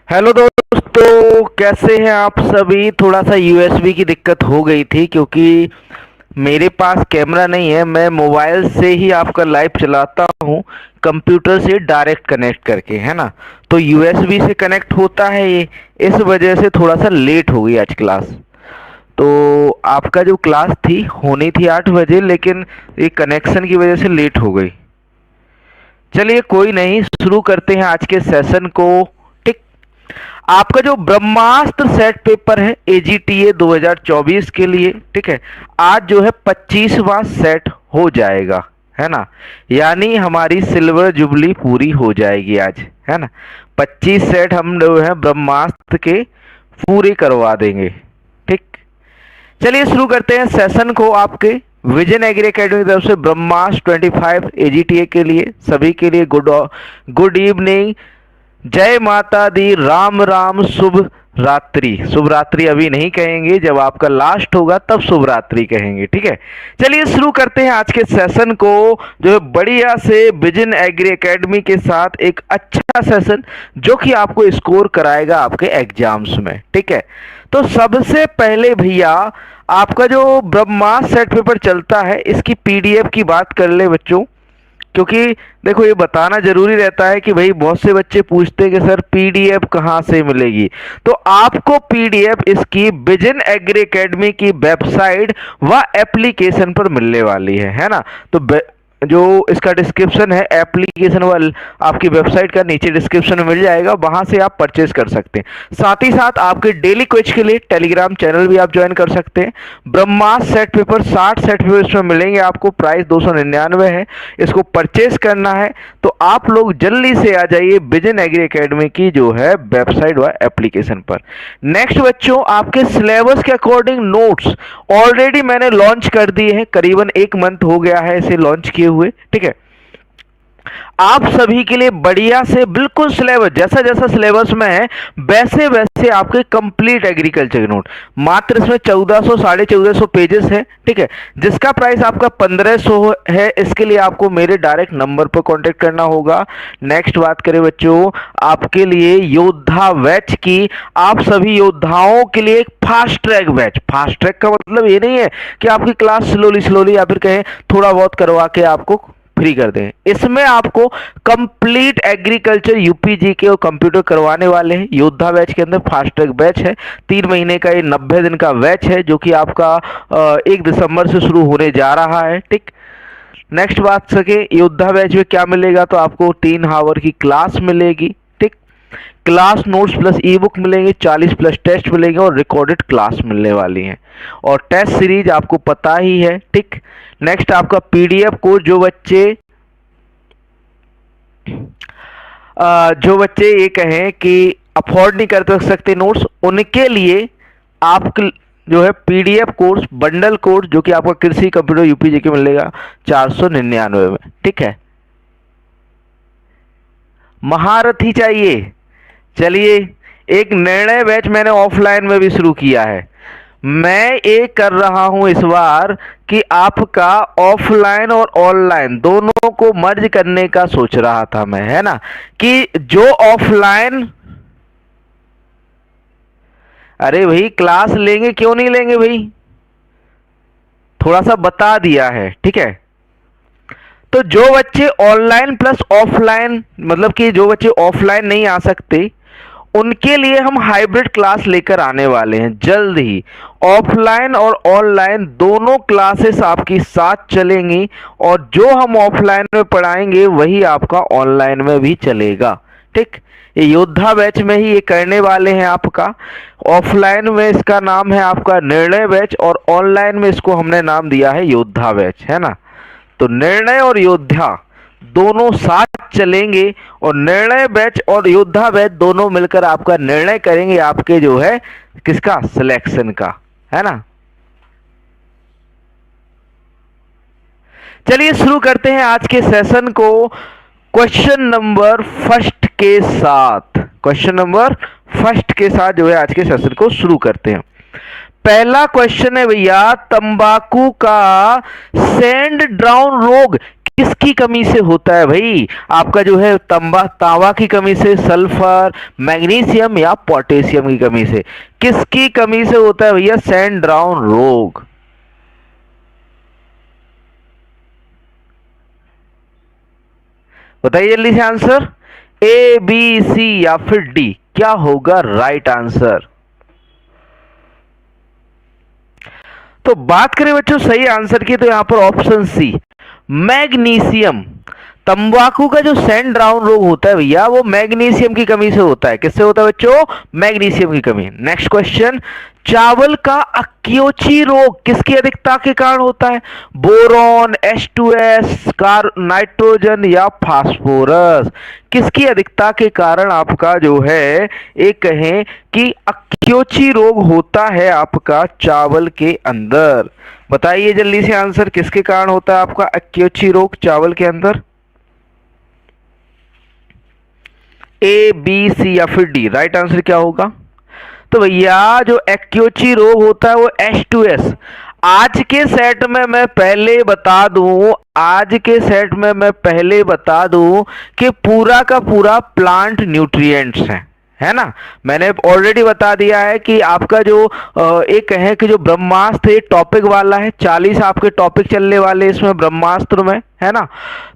Hello दोस्तों, कैसे हैं आप सभी। थोड़ा सा यूएसबी की दिक्कत हो गई थी क्योंकि मेरे पास कैमरा नहीं है। मैं मोबाइल से ही आपका लाइव चलाता हूँ, कंप्यूटर से डायरेक्ट कनेक्ट करके, है ना। तो यूएसबी से कनेक्ट होता है ये, इस वजह से थोड़ा सा लेट हो गई आज क्लास। तो आपका जो क्लास थी होनी थी 8 बजे, लेकिन ये कनेक्शन की वजह से लेट हो गई। चलिए कोई नहीं, शुरू करते हैं आज के सेशन को। ठीक। आपका जो ब्रह्मास्त्र सेट पेपर है एजीटीए 2024 के लिए, ठीक है, आज जो है 25वां सेट हो जाएगा, है ना। यानी हमारी सिल्वर जुबली पूरी हो जाएगी आज, है ना। 25 सेट हम जो है ब्रह्मास्त्र के पूरे करवा देंगे। ठीक। चलिए शुरू करते हैं सेशन को। आपके विजन एग्री एकेडमी की तरफ से ब्रह्मास्त्र 25 एजीटीए के लिए सभी के लिए गुड इवनिंग, जय माता दी, राम राम, शुभ रात्रि। शुभ रात्रि अभी नहीं कहेंगे, जब आपका लास्ट होगा तब शुभ रात्रि कहेंगे, ठीक है। चलिए शुरू करते हैं आज के सेशन को, जो है बढ़िया से विजन एग्री एकेडमी के साथ एक अच्छा सेशन जो कि आपको स्कोर कराएगा आपके एग्जाम्स में, ठीक है। तो सबसे पहले भैया आपका जो ब्रह्मास्त्र सेट पेपर चलता है इसकी पीडीएफ की बात कर ले बच्चों, क्योंकि देखो ये बताना जरूरी रहता है कि भाई बहुत से बच्चे पूछते हैं कि सर पीडीएफ कहाँ से मिलेगी। तो आपको पीडीएफ इसकी विजन एग्री एकेडमी की वेबसाइट व एप्लीकेशन पर मिलने वाली है ना। तो जो इसका डिस्क्रिप्शन है एप्लीकेशन वाल आपकी वेबसाइट का नीचे डिस्क्रिप्शन में मिल जाएगा, वहां से आप परचेज कर सकते हैं। साथ ही साथ आपके डेली क्विज के लिए टेलीग्राम चैनल भी आप ज्वाइन कर सकते हैं। ब्रह्मास्त्र सेट पेपर 60 सेट पेपर इसमें मिलेंगे आपको, प्राइस 299 है। इसको परचेज करना है तो आप लोग जल्दी से आ जाइए विजन एग्री एकेडमी की जो है वेबसाइट व एप्लीकेशन पर। नेक्स्ट बच्चों, आपके सिलेबस के अकॉर्डिंग नोट्स ऑलरेडी मैंने लॉन्च कर दिए हैं, करीबन 1 मंथ हो गया है इसे लॉन्च किए हुए, ठीक है। आप सभी के लिए बढ़िया से बिल्कुल सिलेबस जैसा जैसा सिलेबस में है वैसे वैसे आपके कंप्लीट एग्रीकल्चर के नोट, मात्र इसमें 1400 1450 पेजेस है, ठीक है। जिसका प्राइस आपका 1500 है। इसके लिए आपको मेरे डायरेक्ट नंबर पर कांटेक्ट करना होगा। नेक्स्ट बात करें बच्चों, आपके लिए योद्धा बैच की, आप सभी योद्धाओं के लिए एक fast track batch. Fast track का मतलब ये नहीं है कि आपकी क्लास स्लोली स्लोली या फिर कहें थोड़ा बहुत करवा के आपको फ्री कर दें। इसमें आपको कंप्लीट एग्रीकल्चर यूपीजी के और कंप्यूटर करवाने वाले हैं। योद्धा बैच के अंदर फास्ट ट्रैक बैच है, 3 महीने का, ये 90 दिन का बैच है जो कि आपका 1 दिसंबर से शुरू होने जा रहा है, ठीक। नेक्स्ट बात सके योद्धा बैच में क्या मिलेगा, तो आपको 3 आवर की क्लास मिलेगी, ठीक। क्लास नोट्स प्लस ई बुक मिलेंगे, 40 प्लस टेस्ट मिलेंगे और रिकॉर्डेड क्लास मिलने वाली है। और टेस्ट सीरीज आपको पता ही है, ठीक। नेक्स्ट आपका पीडीएफ कोर्स, जो बच्चे ये कहें कि अफोर्ड नहीं कर सकते नोट्स, उनके लिए आप जो है पीडीएफ कोर्स बंडल कोर्स जो कि आपका कृषि कंप्यूटर यूपीजी के मिलेगा 499 में, ठीक है। महारथी चाहिए, चलिए एक निर्णय बैच मैंने ऑफलाइन में भी शुरू किया है। मैं ये कर रहा हूं इस बार कि आपका ऑफलाइन और ऑनलाइन दोनों को मर्ज करने का सोच रहा था मैं, है ना। कि जो ऑफलाइन, अरे भाई क्लास लेंगे क्यों नहीं लेंगे भाई, थोड़ा सा बता दिया है, ठीक है। तो जो बच्चे ऑनलाइन प्लस ऑफलाइन, मतलब कि जो बच्चे ऑफलाइन नहीं आ सकते उनके लिए हम हाइब्रिड क्लास लेकर आने वाले हैं जल्द ही। ऑफलाइन और ऑनलाइन दोनों क्लासेस आपकी साथ चलेंगी और जो हम ऑफलाइन में पढ़ाएंगे वही आपका ऑनलाइन में भी चलेगा, ठीक। ये योद्धा बैच में ही ये करने वाले हैं आपका। ऑफलाइन में इसका नाम है आपका निर्णय बैच और ऑनलाइन में इसको हमने नाम दिया है योद्धा बैच, है ना। तो निर्णय और योद्धा दोनों साथ चलेंगे और निर्णय बैच और योद्धा बैच दोनों मिलकर आपका निर्णय करेंगे आपके जो है किसका, सिलेक्शन का, है ना। चलिए शुरू करते हैं आज के सेशन को क्वेश्चन नंबर फर्स्ट के साथ। क्वेश्चन नंबर फर्स्ट के साथ जो है आज के सेशन को शुरू करते हैं। पहला क्वेश्चन है भैया, तंबाकू का सैंड ड्राउन रोग किसकी कमी से होता है भाई? आपका जो है तांबा की कमी से, सल्फर, मैग्नीशियम या पोटेशियम की कमी से? किसकी कमी से होता है भैया सैंड ड्राउन रोग? बताइए जल्दी से आंसर। ए, बी, सी या फिर डी, क्या होगा राइट आंसर? तो बात करें बच्चों सही आंसर की, तो यहां पर ऑप्शन सी, मैग्नीशियम। तंबाकू का जो सैंड ड्राउन रोग होता है भैया, वो मैग्नीशियम की कमी से होता है। किससे होता है बच्चों? मैग्नीशियम की कमी। नेक्स्ट क्वेश्चन, चावल का अक्योची रोग किसकी अधिकता के कारण होता है? बोरॉन, H2S, नाइट्रोजन या फास्फोरस? किसकी अधिकता के कारण आपका जो है एक कहें कि अक्योची रोग होता है आपका चावल के अंदर? बताइए जल्दी से आंसर, किसके कारण होता है आपका अक्योची रोग चावल के अंदर? ए, बी, सी या फिर डी, राइट आंसर क्या होगा? तो भैया जो एक्योची रोग होता है वो H2S। आज के सेट में मैं पहले बता दूं, आज के सेट में मैं पहले बता दूं कि पूरा का पूरा प्लांट न्यूट्रिएंट्स है ना। मैंने ऑलरेडी बता दिया है कि आपका जो एक कहें कि जो ब्रह्मास्त्र ये टॉपिक वाला है, 40 आपके टॉपिक चलने वाले इसमें ब्रह्मास्त्र में, है ना।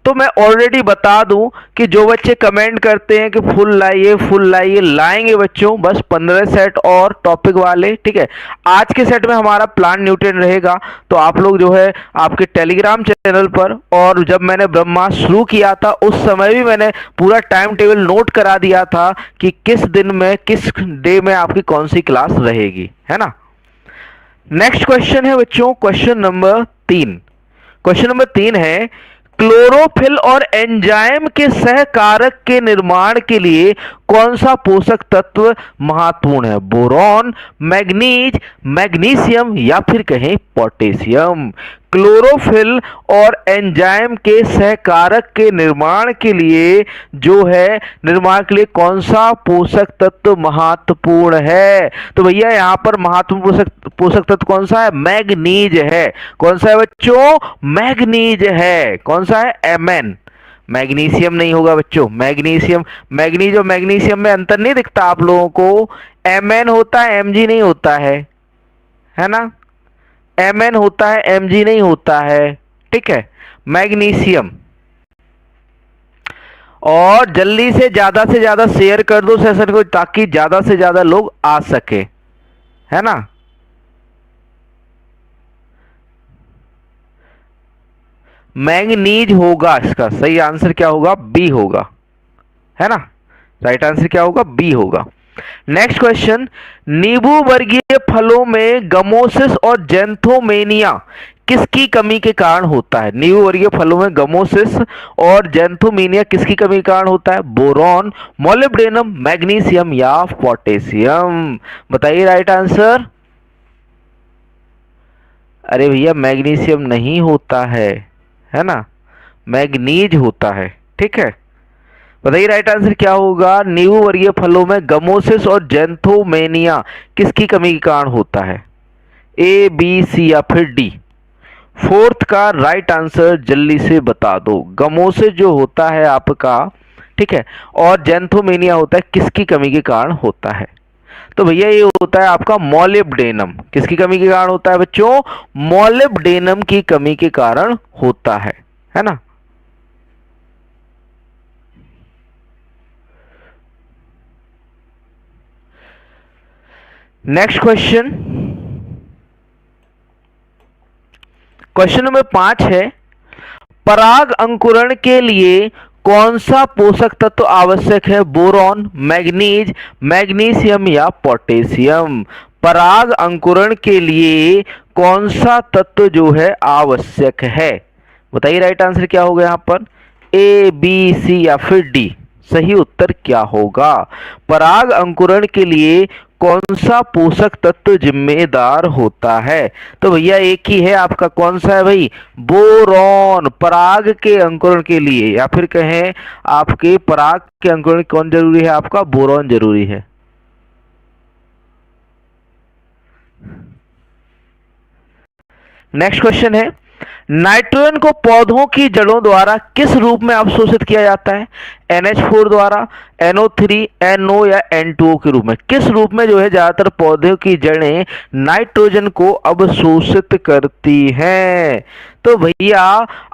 तो मैं ऑलरेडी बता दूं कि जो बच्चे कमेंट करते हैं कि फुल लाइए फुल लाइए, लाएंगे बच्चों, बस 15 सेट और टॉपिक वाले, ठीक है। आज के सेट में हमारा प्लांट न्यूट्रिएंट रहेगा, तो आप लोग जो है आपके टेलीग्राम चैनल पर, और जब मैंने ब्रह्मास्त्र शुरू किया था उस समय भी मैंने पूरा टाइम टेबल नोट करा दिया था कि किस दिन में, किस डे में आपकी कौन सी क्लास रहेगी, है ना। नेक्स्ट क्वेश्चन है बच्चों, क्वेश्चन नंबर 3। क्वेश्चन नंबर 3 है, क्लोरोफिल और एंजाइम के सहकारक के निर्माण के लिए कौन सा पोषक तत्व महत्वपूर्ण है? बोरॉन, मैग्नीज, मैग्नीशियम या फिर कहें पोटेशियम? क्लोरोफिल और एंजाइम के सहकारक के निर्माण के लिए जो है, निर्माण के लिए कौन सा पोषक तत्व महत्वपूर्ण है? तो भैया यहां पर महत्वपूर्ण पोषक तत्व कौन सा है? मैग्नीज है। कौन सा है बच्चों? मैग्नीज है। कौन सा है? Mn। मैग्नीशियम नहीं होगा बच्चों। मैग्नीशियम, मैग्नीज और मैग्नीशियम में अंतर नहीं दिखता आप लोगों को? Mn होता है, Mg नहीं होता है ना। Mn होता है, Mg नहीं होता है, ठीक है। मैग्नीशियम। और जल्दी से ज्यादा शेयर कर दो सेशन को, ताकि ज्यादा से ज्यादा लोग आ सके, है ना। मैंगनीज होगा, इसका सही आंसर क्या होगा? बी होगा, है ना। राइट आंसर क्या होगा? बी होगा। नेक्स्ट क्वेश्चन, नींबू वर्गीय फलों में गमोसिस और जेंथोमेनिया किसकी कमी के कारण होता है? नींबू वर्गीय फलों में गमोसिस और जेंथोमेनिया किसकी कमी के कारण होता है? बोरॉन, मोलिब्डेनम, मैग्नीशियम या पोटेशियम? बताइए राइट आंसर। अरे भैया मैग्नीशियम नहीं होता है ना, मैग्नीज होता है, ठीक है। बताइए राइट आंसर क्या होगा? नींबू वर्गीय फलों में गमोसिस और जेंथोमेनिया किसकी कमी के कारण होता है? ए, बी, सी या फिर डी? फोर्थ का राइट आंसर जल्दी से बता दो। गमोसिस जो होता है आपका, ठीक है, और जेंथोमेनिया होता है, किसकी कमी के कारण होता है? तो भैया ये होता है आपका मोलिब्डेनम। किसकी कमी के कारण होता है बच्चों? मोलिब्डेनम की कमी के कारण होता है ना। नेक्स्ट क्वेश्चन, क्वेश्चन नंबर 5 है, पराग अंकुरण के लिए कौन सा पोषक तत्व आवश्यक है? बोरॉन, मैग्नीज, मैग्नीशियम या पोटेशियम? पराग अंकुरण के लिए कौन सा तत्व जो है आवश्यक है? बताइए राइट आंसर क्या होगा यहां पर? ए, बी, सी या फिर डी? सही उत्तर क्या होगा? पराग अंकुरण के लिए कौन सा पोषक तत्व जिम्मेदार होता है? तो भैया एक ही है आपका, कौन सा है भाई? बोरॉन। पराग के अंकुरण के लिए, या फिर कहें आपके पराग के अंकुरण कौन जरूरी है आपका? बोरॉन जरूरी है। नेक्स्ट क्वेश्चन है, नाइट्रोजन को पौधों की जड़ों द्वारा किस रूप में अवशोषित किया जाता है? NH4 द्वारा, NO3, NO या N2O के रूप में? किस रूप में जो है ज्यादातर पौधों की जड़ें नाइट्रोजन को अवशोषित करती हैं? तो भैया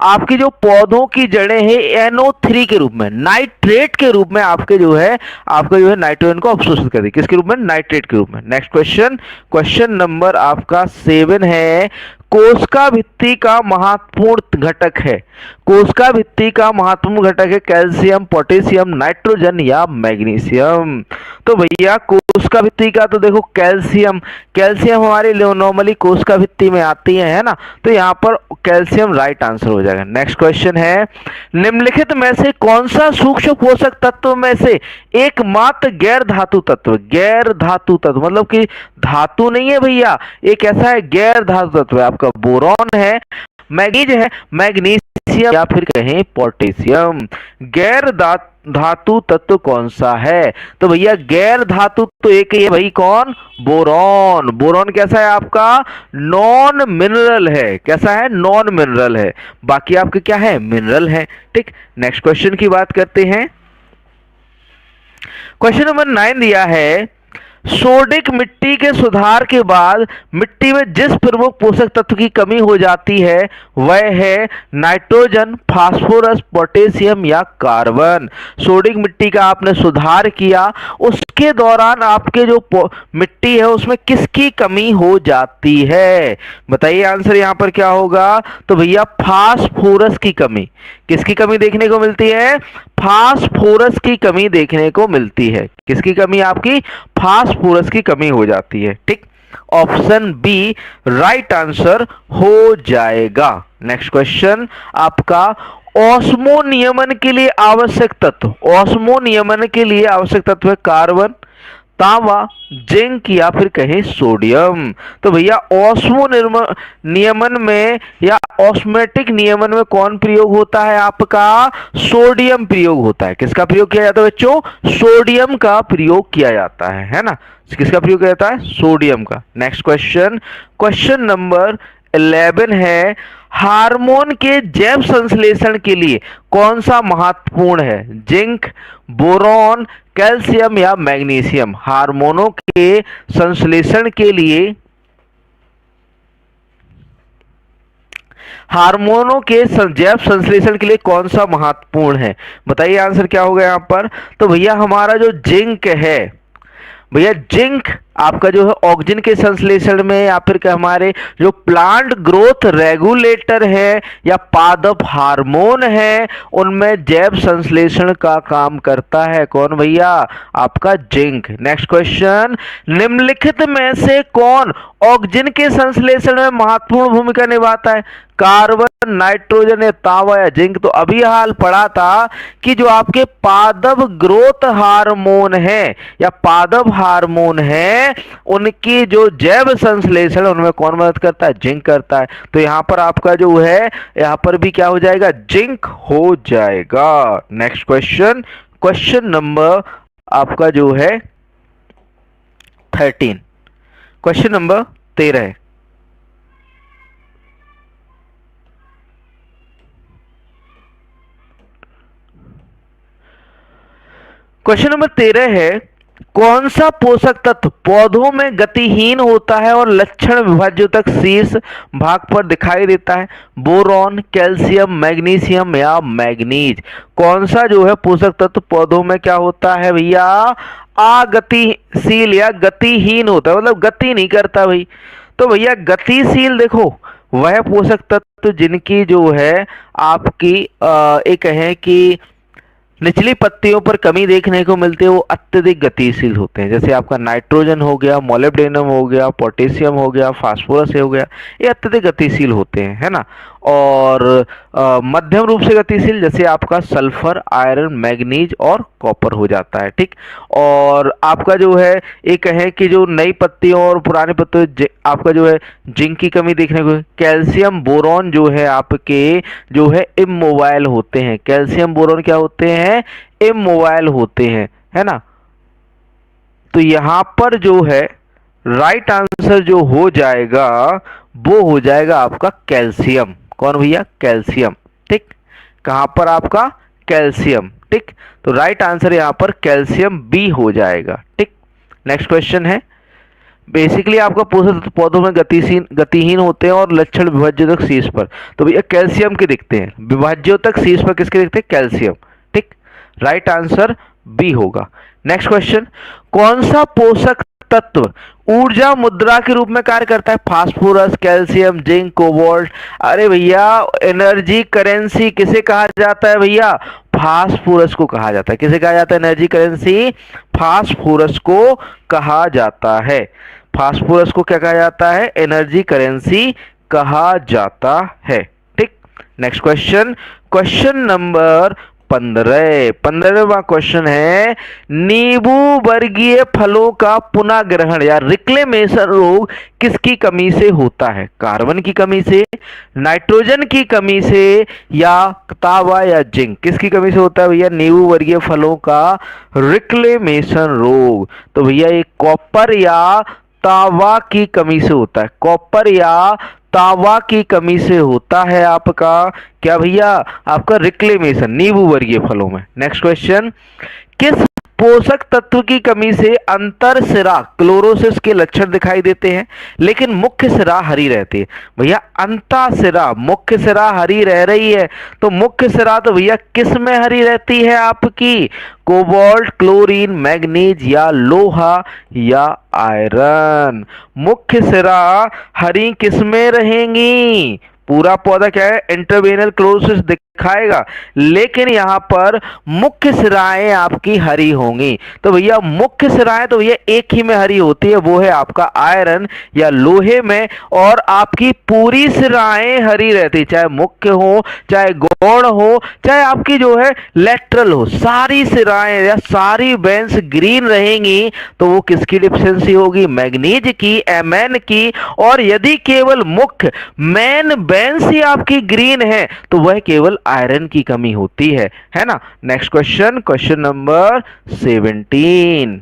आपकी जो पौधों की जड़ें हैं NO3 के रूप में, नाइट्रेट के रूप में आपके जो है आपका जो है नाइट्रोजन को अवशोषित कर दी। किसके रूप में? नाइट्रेट के रूप में। नेक्स्ट क्वेश्चन, क्वेश्चन नंबर आपका 7 है, कोशिका भित्ति का महत्वपूर्ण घटक है। कोशिका भित्ति का महत्वपूर्ण घटक है कैल्शियम, पोटेशियम, नाइट्रोजन या मैग्नीशियम? तो भैया कोशिका भित्ति का तो देखो कैल्शियम, कैल्शियम हमारे नॉर्मली कोशिका भित्ति में आती है ना, तो यहाँ पर कैल्शियम राइट आंसर हो जाएगा। नेक्स्ट क्वेश्चन है, निम्नलिखित में से कौन सा सूक्ष्म पोषक तत्व में से एकमात्र गैर धातु तत्व, गैर धातु तत्व मतलब कि धातु नहीं है भैया, एक ऐसा है गैर धातु तत्व है, आपका बोरॉन है, मैग्नीज है, मैग्नीशियम या फिर कहें पोटेशियम। गैर धातु तत्व कौन सा है? तो भैया गैर धातु तो एक ही है भाई, कौन? बोरॉन। बोरॉन कैसा है आपका? नॉन मिनरल है। कैसा है? नॉन मिनरल है। बाकी आपके क्या है? मिनरल है। ठीक, नेक्स्ट क्वेश्चन की बात करते हैं। क्वेश्चन नंबर 9 दिया है, सोडिक मिट्टी के सुधार के बाद मिट्टी में जिस प्रमुख पोषक तत्व की कमी हो जाती है वह है नाइट्रोजन, फास्फोरस, पोटेशियम या कार्बन। सोडिक मिट्टी का आपने सुधार किया, उसके दौरान आपके जो मिट्टी है उसमें किसकी कमी हो जाती है? बताइए आंसर यहाँ पर क्या होगा? तो भैया फास्फोरस की कमी। किसकी कमी देखने को मिलती है? फास्फोरस की कमी देखने को मिलती है। किसकी कमी? आपकी फास्फोरस की कमी हो जाती है। ठीक, ऑप्शन बी राइट आंसर हो जाएगा। नेक्स्ट क्वेश्चन आपका, ऑस्मो नियमन के लिए आवश्यक तत्व, ऑस्मो नियमन के लिए आवश्यक तत्व है कार्बन, तांबा, जिंक या फिर कहें सोडियम। तो भैया ऑस्मो नियमन में या ऑस्मेटिक नियमन में कौन प्रयोग होता है? आपका सोडियम प्रयोग होता है। किसका प्रयोग किया जाता है बच्चों? सोडियम का प्रयोग किया जाता है ना? किसका प्रयोग किया जाता है? सोडियम का। नेक्स्ट क्वेश्चन, क्वेश्चन नंबर 11 है, हार्मोन के जैव संश्लेषण के लिए कौन सा महत्वपूर्ण है? जिंक, बोरॉन, कैल्शियम या मैग्नीशियम? हार्मोनों के संश्लेषण के लिए, हार्मोनों के जैव संश्लेषण के लिए कौन सा महत्वपूर्ण है? बताइए आंसर क्या होगा यहाँ पर? तो भैया हमारा जो जिंक है, भैया जिंक आपका जो है ऑक्सीजन के संश्लेषण में या फिर हमारे जो प्लांट ग्रोथ रेगुलेटर है या पादप हार्मोन है उनमें जैव संश्लेषण का काम करता है। कौन भैया? आपका जिंक। नेक्स्ट क्वेश्चन, निम्नलिखित में से कौन ऑक्सीजन के संश्लेषण में महत्वपूर्ण भूमिका निभाता है? कार्बन, नाइट्रोजन या तांबा या जिंक? तो अभी हाल पढ़ा था कि जो आपके पादप ग्रोथ हार्मोन है या पादप हार्मोन है उनकी जो जैव संश्लेषण उनमें कौन मदद करता है? जिंक करता है। तो यहां पर आपका जो है यहां पर भी क्या हो जाएगा? जिंक हो जाएगा। नेक्स्ट क्वेश्चन, क्वेश्चन नंबर आपका जो है 13, क्वेश्चन नंबर 13 है। क्वेश्चन नंबर 13 है, कौन सा पोषक तत्व पौधों में गतिहीन होता है और लक्षण विभाज्यों तक शीर्ष भाग पर दिखाई देता है? बोरॉन, कैल्शियम, मैग्नीशियम या मैग्नीज? कौन सा जो है पोषक तत्व पौधों में क्या होता है भैया? अगतिशील या गतिहीन होता है, मतलब गति नहीं करता भाई। तो भैया गतिशील देखो वह पोषक तत्व जिनकी जो है आपकी एक है कि निचली पत्तियों पर कमी देखने को मिलती है, वो अत्यधिक गतिशील होते हैं। जैसे आपका नाइट्रोजन हो गया, मोलिब्डेनम हो गया, पोटेशियम हो गया, फास्फोरस हो गया, ये अत्यधिक गतिशील होते हैं, है ना। और मध्यम रूप से गतिशील जैसे आपका सल्फर, आयरन, मैग्नीज और कॉपर हो जाता है। ठीक, और आपका जो है एक है कि जो नई पत्तियों और पुरानी पत्तियों आपका जो है जिंक की कमी देखने को, कैल्शियम, बोरॉन जो है आपके जो है इमोबाइल होते हैं। कैल्शियम, बोरॉन क्या होते हैं? इमोबाइल होते हैं, है ना। तो यहां पर जो है राइट आंसर जो हो जाएगा वो हो जाएगा आपका कैल्शियम। कौन भैया? कैल्शियम। ठीक, कहां पर आपका? कैल्शियम। ठीक, तो राइट आंसर यहां पर कैल्शियम बी हो जाएगा। ठीक, नेक्स्ट क्वेश्चन है, बेसिकली आपका पोषक तत्व पौधों में गतिहीन होते हैं और लक्षण विभाज्योतक शीर्ष पर, तो भैया कैल्शियम के दिखते हैं। विभाज्योतक शीर्ष पर किसके दिखते हैं? कैल्शियम। ठीक, राइट आंसर बी होगा। नेक्स्ट क्वेश्चन, कौन सा पोषक तत्व ऊर्जा मुद्रा के रूप में कार्य करता है? Phosphorus, calcium, zinc, cobalt. अरे भैया एनर्जी करेंसी किसे कहा जाता है भैया? फास्फोरस को कहा जाता है। किसे कहा जाता है एनर्जी करेंसी? फास्फोरस को कहा जाता है। फास्फोरस को क्या कहा जाता है? एनर्जी करेंसी कहा जाता है। ठीक, नेक्स्ट क्वेश्चन, क्वेश्चन नंबर 15वां क्वेश्चन है, नींबू वर्गीय फलों का पुनः ग्रहण या रिक्लेमेशन रोग किसकी कमी से होता है? कार्बन की कमी से, नाइट्रोजन की कमी से, या तांबा या जिंक? किसकी कमी से होता है भैया नींबू वर्गीय फलों का रिक्लेमेशन रोग? तो भैया ये कॉपर या तांबा की कमी से होता है। कॉपर या तांबा की कमी से होता है आपका क्या भैया? आपका रिक्लेमेशन नींबू वर्गीय फलों में। नेक्स्ट क्वेश्चन, किस पोषक तत्व की कमी से अंतर सिरा क्लोरोसिस के लक्षण दिखाई देते हैं लेकिन मुख्य सिरा हरी रहती है? भैया अंतर सिरा, मुख्य सिरा हरी रह रही है, तो मुख्य सिरा तो भैया किस में हरी रहती है आपकी? कोबाल्ट, क्लोरीन, मैग्नीज, या लोहा, या आयरन? मुख्य सिरा हरी किस में रहेंगी? पूरा पौधा क्या है? इंटरवेनल क्लोरोसिस दिखाएगा, लेकिन यहां पर मुख्य सिराएं आपकी हरी होंगी। तो भैया मुख्य सिराएं तो भैया एक ही में हरी होती है, वो है आपका आयरन या लोहे में, और आपकी पूरी सिराएं हरी रहती, चाहे मुख्य हो, चाहे गौण हो, चाहे आपकी जो है लेटरल हो, सारी सिराएं या सारी वेंस ग्रीन रहेंगी। तो वो किसकी डिफिशियंसी होगी? मैग्नीज की, एमएन की। और यदि केवल मुख्य मेन वेंस ही आपकी ग्रीन है तो वह केवल आयरन की कमी होती है ना। Next question, question number 17।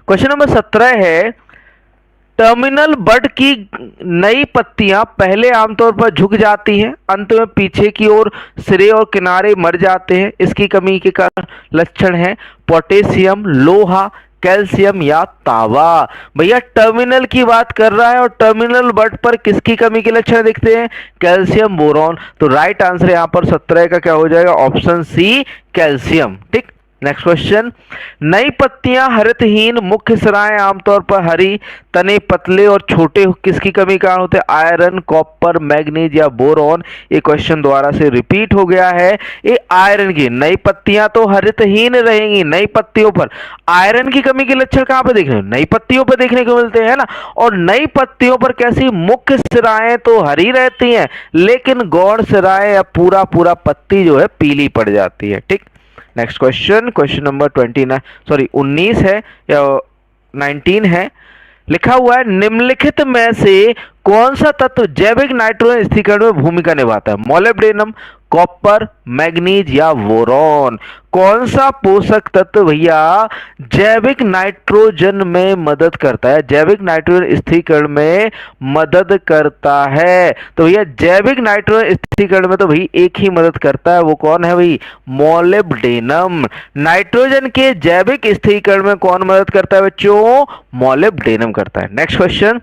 Question number 17 है, टर्मिनल बड की नई पत्तियां पहले आमतौर पर झुक जाती हैं, अंत में पीछे की ओर सिरे और किनारे मर जाते हैं। इसकी कमी के कारण लक्षण है पोटेशियम, लोहा, कैल्शियम, या तांबा? भैया टर्मिनल की बात कर रहा है और टर्मिनल बड पर किसकी कमी के लक्षण दिखते हैं? Calcium, boron. तो राइट आंसर यहां पर 17 का क्या हो जाएगा? Option C, calcium. ठीक, नेक्स्ट क्वेश्चन, नई पत्तियां हरितहीन, मुख्य सिराएं आमतौर पर हरी, तने पतले और छोटे किसकी कमी के कारण होते हैं? आयरन, कॉपर, मैग्नीज, या बोरॉन? ये क्वेश्चन दोबारा से रिपीट हो गया है, ये आयरन की नई पत्तियां तो हरितहीन रहेंगी, नई पत्तियों पर आयरन की कमी के लक्षण कहां पे देखने? नई पत्तियों पर देखने को मिलते हैं ना। और नई पत्तियों पर कैसी? मुख्य सिराएं तो हरी रहती हैं, लेकिन गौण सिराएं या पूरा पूरा पत्ती जो है पीली पड़ जाती है। ठीक, नेक्स्ट क्वेश्चन, क्वेश्चन नंबर 19 है या 19 है। लिखा हुआ है, निम्नलिखित में से कौन सा तत्व जैविक नाइट्रोजन स्थिरीकरण में भूमिका निभाता है? मोलिब्डेनम, कॉपर, मैग्नीज, या बोरॉन? कौन सा पोषक तत्व भैया जैविक नाइट्रोजन में मदद करता है, जैविक नाइट्रोजन स्थिरीकरण में मदद करता है? तो भैया जैविक नाइट्रोजन स्थिरीकरण में तो भाई एक ही मदद करता है, वो कौन है भाई? मोलिब्डेनम। नाइट्रोजन के जैविक स्थिरीकरण में कौन मदद करता है बच्चों? मोलिब्डेनम करता है। नेक्स्ट क्वेश्चन,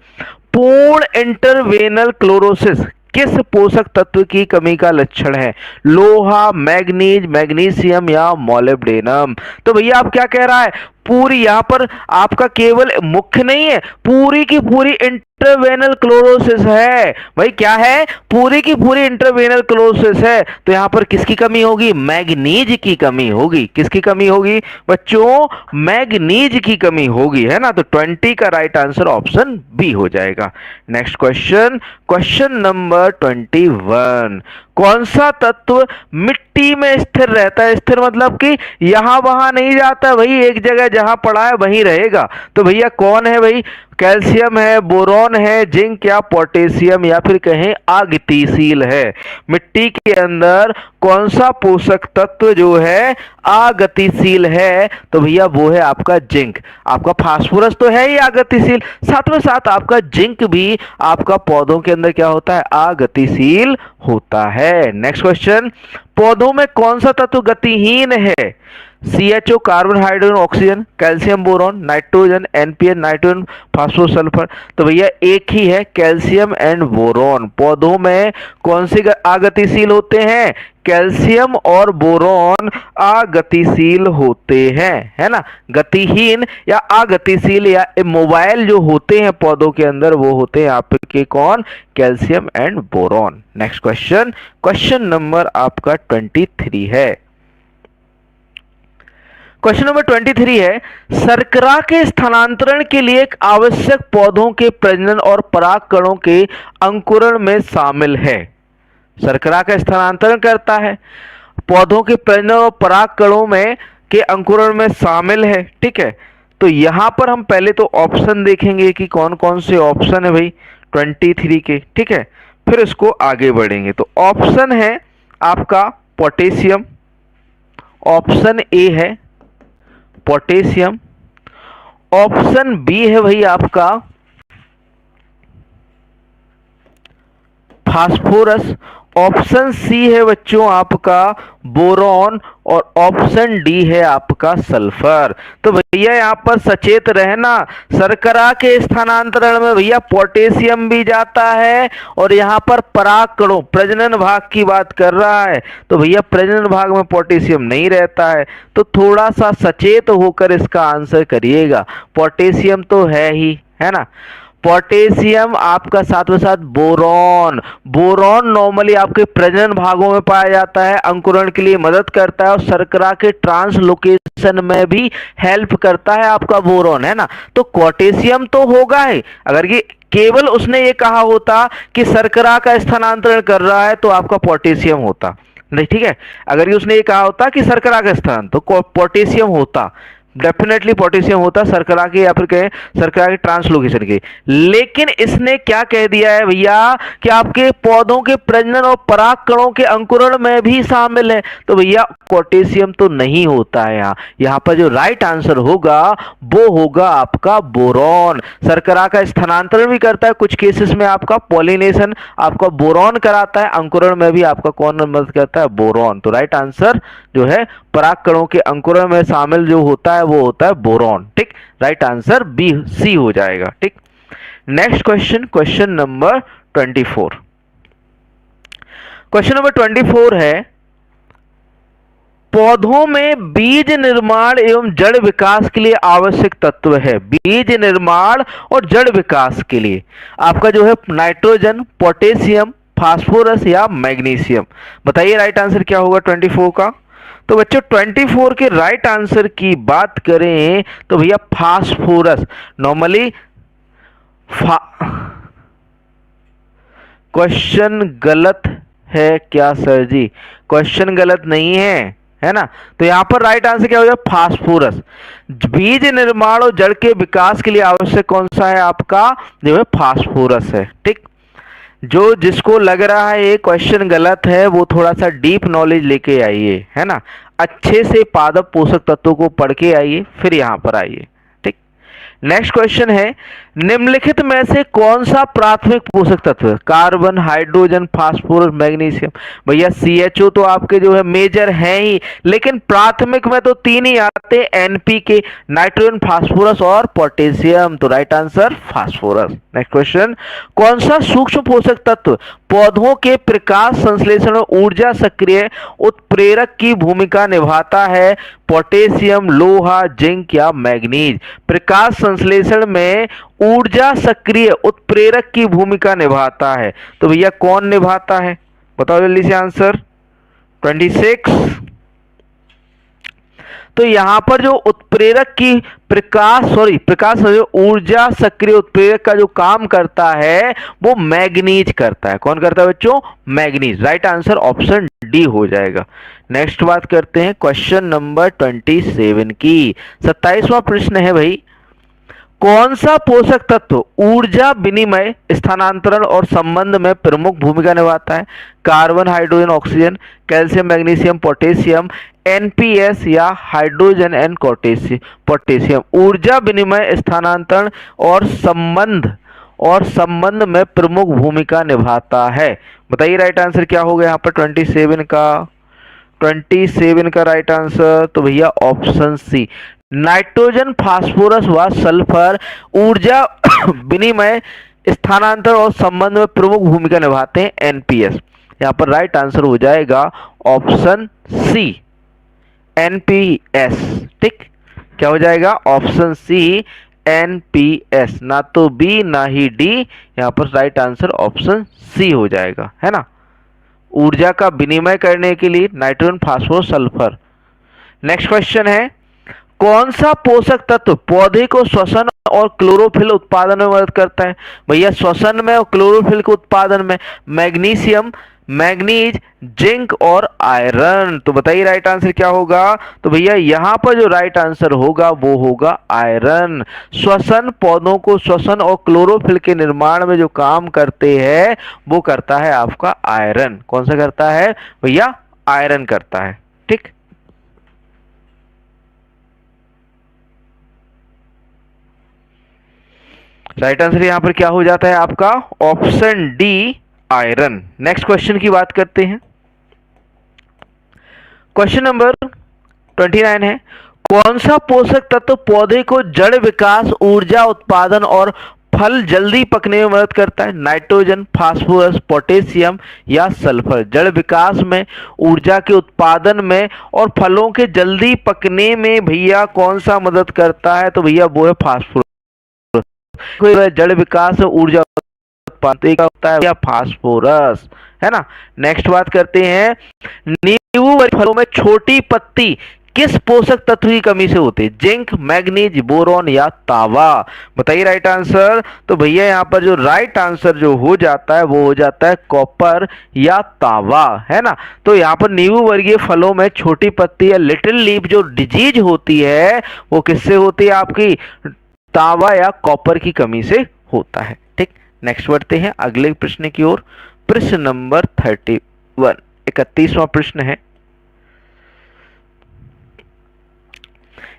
पूर्ण इंटरवेनल क्लोरोसिस किस पोषक तत्व की कमी का लक्षण है? लोहा, मैग्नीज, मैग्नीशियम, या मोलिब्डेनम? तो भैया आप क्या कह रहा है? पूरी यहां पर आपका केवल मुख्य नहीं है, पूरी की पूरी इंटरवेनल क्लोरोसिस है। भाई क्या है? पूरी की पूरी इंटरवेनल क्लोरोसिस है, तो यहां पर किसकी कमी होगी? मैग्नीज की कमी होगी। किसकी कमी होगी बच्चों? मैग्नीज की कमी होगी, है ना। तो 20 का राइट आंसर ऑप्शन बी हो जाएगा। नेक्स्ट क्वेश्चन, क्वेश्चन नंबर 21, कौन सा तत्व मिट्टी में स्थिर रहता है? स्थिर मतलब कि यहां वहां नहीं जाता, वही एक जगह जहां पड़ा है वहीं रहेगा। तो भैया कौन है भाई? कैल्शियम है, बोरॉन है, जिंक, या पोटेशियम, या फिर कहें अगतिशील है? मिट्टी के अंदर कौन सा पोषक तत्व जो है अगतिशील है? तो भैया वो है आपका जिंक। आपका फास्फोरस तो है ही अगतिशील, साथ में साथ आपका जिंक भी आपका पौधों के अंदर क्या होता है? अगतिशील होता है। नेक्स्ट क्वेश्चन, पौधों में कौन सा तत्व गतिहीन है? CHO carbon hydrogen oxygen, calcium boron, nitrogen, NPN nitrogen, phosphorus sulphur. तो भैया एक ही है, कैल्शियम एंड बोरॉन। पौधों में कौन से अगतिशील होते हैं? कैल्शियम और बोरॉन अगतिशील होते हैं, है ना। गतिहीन या अगतिशील या इमोबाइल जो होते हैं पौधों के अंदर वो होते हैं आपके कौन? Calcium and boron. Next question, question number आपका 23 है। क्वेश्चन नंबर 23 है, शर्करा के स्थानांतरण के लिए एक आवश्यक पौधों के प्रजनन और परागकणों के अंकुरण में शामिल है। शर्करा का स्थानांतरण करता है, पौधों के प्रजनन और परागकणों में के अंकुरण में शामिल है, ठीक है। तो यहां पर हम पहले तो ऑप्शन देखेंगे कि कौन कौन से ऑप्शन है भाई 23 के, ठीक है। फिर इसको आगे बढ़ेंगे। तो ऑप्शन है आपका पोटेशियम, ऑप्शन ए है पोटेशियम, ऑप्शन बी है भाई आपका फास्फोरस, ऑप्शन सी है बच्चों आपका बोरॉन और ऑप्शन डी है आपका सल्फर। तो भैया यहाँ पर सचेत रहना, शर्करा के स्थानांतरण में भैया पोटेशियम भी जाता है और यहाँ पर परागकणों प्रजनन भाग की बात कर रहा है, तो भैया प्रजनन भाग में पोटेशियम नहीं रहता है। तो थोड़ा सा सचेत होकर इसका आंसर करिएगा। पोटेशियम तो है ही, है ना। पोटेशियम आपका साथ में साथ बोरॉन, बोरॉन नॉर्मली आपके प्रजनन भागों में पाया जाता है, अंकुरण के लिए मदद करता है और शर्करा के ट्रांसलोकेशन में भी हेल्प करता है आपका बोरॉन, है ना। तो पोटेशियम तो होगा ही। अगर ये केवल उसने ये कहा होता कि शर्करा का स्थानांतरण कर रहा है तो आपका पोटेशियम होता, नहीं ठीक है। अगर ये उसने ये कहा होता कि शर्करा का स्थान, तो पोटेशियम होता, डेफिनेटली पोटेशियम होता शर्करा के या फिर कहें शर्करा के ट्रांसलोकेशन के। लेकिन इसने क्या कह दिया है भैया कि आपके पौधों के प्रजनन और परागकणों के अंकुरण में भी शामिल है, तो भैया पोटेशियम तो नहीं होता है। यहाँ पर जो राइट आंसर होगा वो होगा आपका बोरॉन। शर्करा का स्थानांतरण भी करता है, कुछ केसेस में आपका पॉलिनेशन आपका बोरॉन कराता है, अंकुरण में भी आपका कौन मदद करता है? बोरॉन। तो राइट आंसर जो है परागकणों के अंकुरण में शामिल जो होता है वो होता है बोरॉन, ठीक। राइट आंसर बी सी हो जाएगा, ठीक। Next question, question number 24। Question number 24 है, पौधों में बीज निर्माण एवं जड़ विकास के लिए आवश्यक तत्व है। बीज निर्माण और जड़ विकास के लिए आपका जो है नाइट्रोजन, पोटेशियम, फास्फोरस या मैग्नीशियम। बताइए राइट आंसर क्या होगा 24 का? तो बच्चों 24 के राइट आंसर की बात करें तो भैया फास्फोरस। नॉर्मली क्वेश्चन गलत है क्या सर जी? क्वेश्चन गलत नहीं है, है ना। तो यहां पर राइट आंसर क्या हो जाएगा? फास्फोरस। बीज निर्माण और जड़ के विकास के लिए आवश्यक कौन सा है आपका? जो है फास्फोरस है, ठीक। जो जिसको लग रहा है ये क्वेश्चन गलत है वो थोड़ा सा डीप नॉलेज लेके आइए, है ना। अच्छे से पादप पोषक तत्वों को पढ़ के आइए फिर यहां पर आइए, ठीक। नेक्स्ट क्वेश्चन है, निम्नलिखित में से कौन सा प्राथमिक पोषक तत्व है? Carbon, hydrogen, phosphorus, magnesium. भैया CHO तो आपके जो है मेजर है ही, लेकिन प्राथमिक में तो 3 ही आते हैं, NPK, नाइट्रोजन, फास्फोरस और पोटेशियम। तो right answer phosphorus. Next question, कौन सा सूक्ष्म पोषक तत्व पौधों के प्रकाश संश्लेषण और ऊर्जा सक्रिय उत्प्रेरक की भूमिका निभाता है? पोटेशियम, लोहा, जिंक या मैग्नीज। प्रकाश संश्लेषण में ऊर्जा सक्रिय उत्प्रेरक की भूमिका निभाता है, तो भैया कौन निभाता है? बताओ जल्दी से आंसर। 26। तो यहां पर जो उत्प्रेरक की प्रकाश जो ऊर्जा सक्रिय उत्प्रेरक का जो काम करता है वो मैग्नीज करता है। कौन करता है बच्चों? Manganese. Right answer option D हो जाएगा। नेक्स्ट बात करते हैं क्वेश्चन नंबर 27 की। 27वां प्रश्न है भाई, कौन सा पोषक तत्व ऊर्जा विनिमय, स्थानांतरण और संबंध में प्रमुख भूमिका निभाता है? Carbon, hydrogen, oxygen, calcium, magnesium, potassium, NPS या हाइड्रोजन एंड पोटेशियम। ऊर्जा विनिमय, स्थानांतरण और संबंध में प्रमुख भूमिका निभाता है। बताइए राइट आंसर क्या होगा यहाँ पर 27 का राइट आंसर तो भैया ऑप्शन सी, नाइट्रोजन, फास्फोरस व सल्फर ऊर्जा विनिमय, स्थानांतरण और संबंध में प्रमुख भूमिका निभाते हैं, एनपीएस। यहाँ पर राइट आंसर हो जाएगा ऑप्शन सी, एनपीएस। ठीक, क्या हो जाएगा? ऑप्शन सी, एनपीएस, ना तो बी ना ही डी। यहाँ पर राइट आंसर ऑप्शन सी हो जाएगा, है ना। ऊर्जा का विनिमय करने के लिए nitrogen, phosphorus, sulphur. Next question है, कौन सा पोषक तत्व पौधे को श्वसन और क्लोरोफिल उत्पादन में मदद करता है? भैया श्वसन में और क्लोरोफिल के उत्पादन में मैग्नीशियम, मैग्नीज, जिंक और आयरन। तो बताइए राइट आंसर क्या होगा? तो भैया यहां पर जो राइट आंसर होगा वो होगा आयरन। श्वसन, पौधों को श्वसन और क्लोरोफिल के निर्माण में जो काम करते हैं वो करता है आपका आयरन। कौन सा करता है भैया? आयरन करता है। ठीक, राइट आंसर यहां पर क्या हो जाता है आपका? Option D, iron. Next question की बात करते हैं। क्वेश्चन नंबर 29 है, कौन सा पोषक तत्व पौधे को जड़ विकास, ऊर्जा उत्पादन और फल जल्दी पकने में मदद करता है? नाइट्रोजन, फास्फोरस, पोटेशियम या सल्फर। जड़ विकास में, ऊर्जा के उत्पादन में और फलों के जल्दी पकने में भैया कौन सा मदद करता है? तो भैया वो है फास्फोरस। जड़ विकास और ऊर्जा उत्पादन का होता है फास्फोरस, है ना। नेक्स्ट बात करते हैं, नींबू फलों में छोटी पत्ती किस पोषक तत्व की कमी से होती है? जिंक, मैग्नीज, बोरॉन या तांबा। बताइए राइट आंसर। तो भैया यहाँ पर जो राइट आंसर जो हो जाता है वो हो जाता है कॉपर या तांबा, है ना। तो यहाँ पर नींबू वर्गीय फलों में छोटी पत्ती या लिटिल लीफ जो डिजीज होती है वो किससे होती है आपकी? तांबा या कॉपर की कमी से होता है। ठीक, नेक्स्ट बढ़ते हैं अगले प्रश्न की ओर। प्रश्न नंबर 31, 31वां प्रश्न है।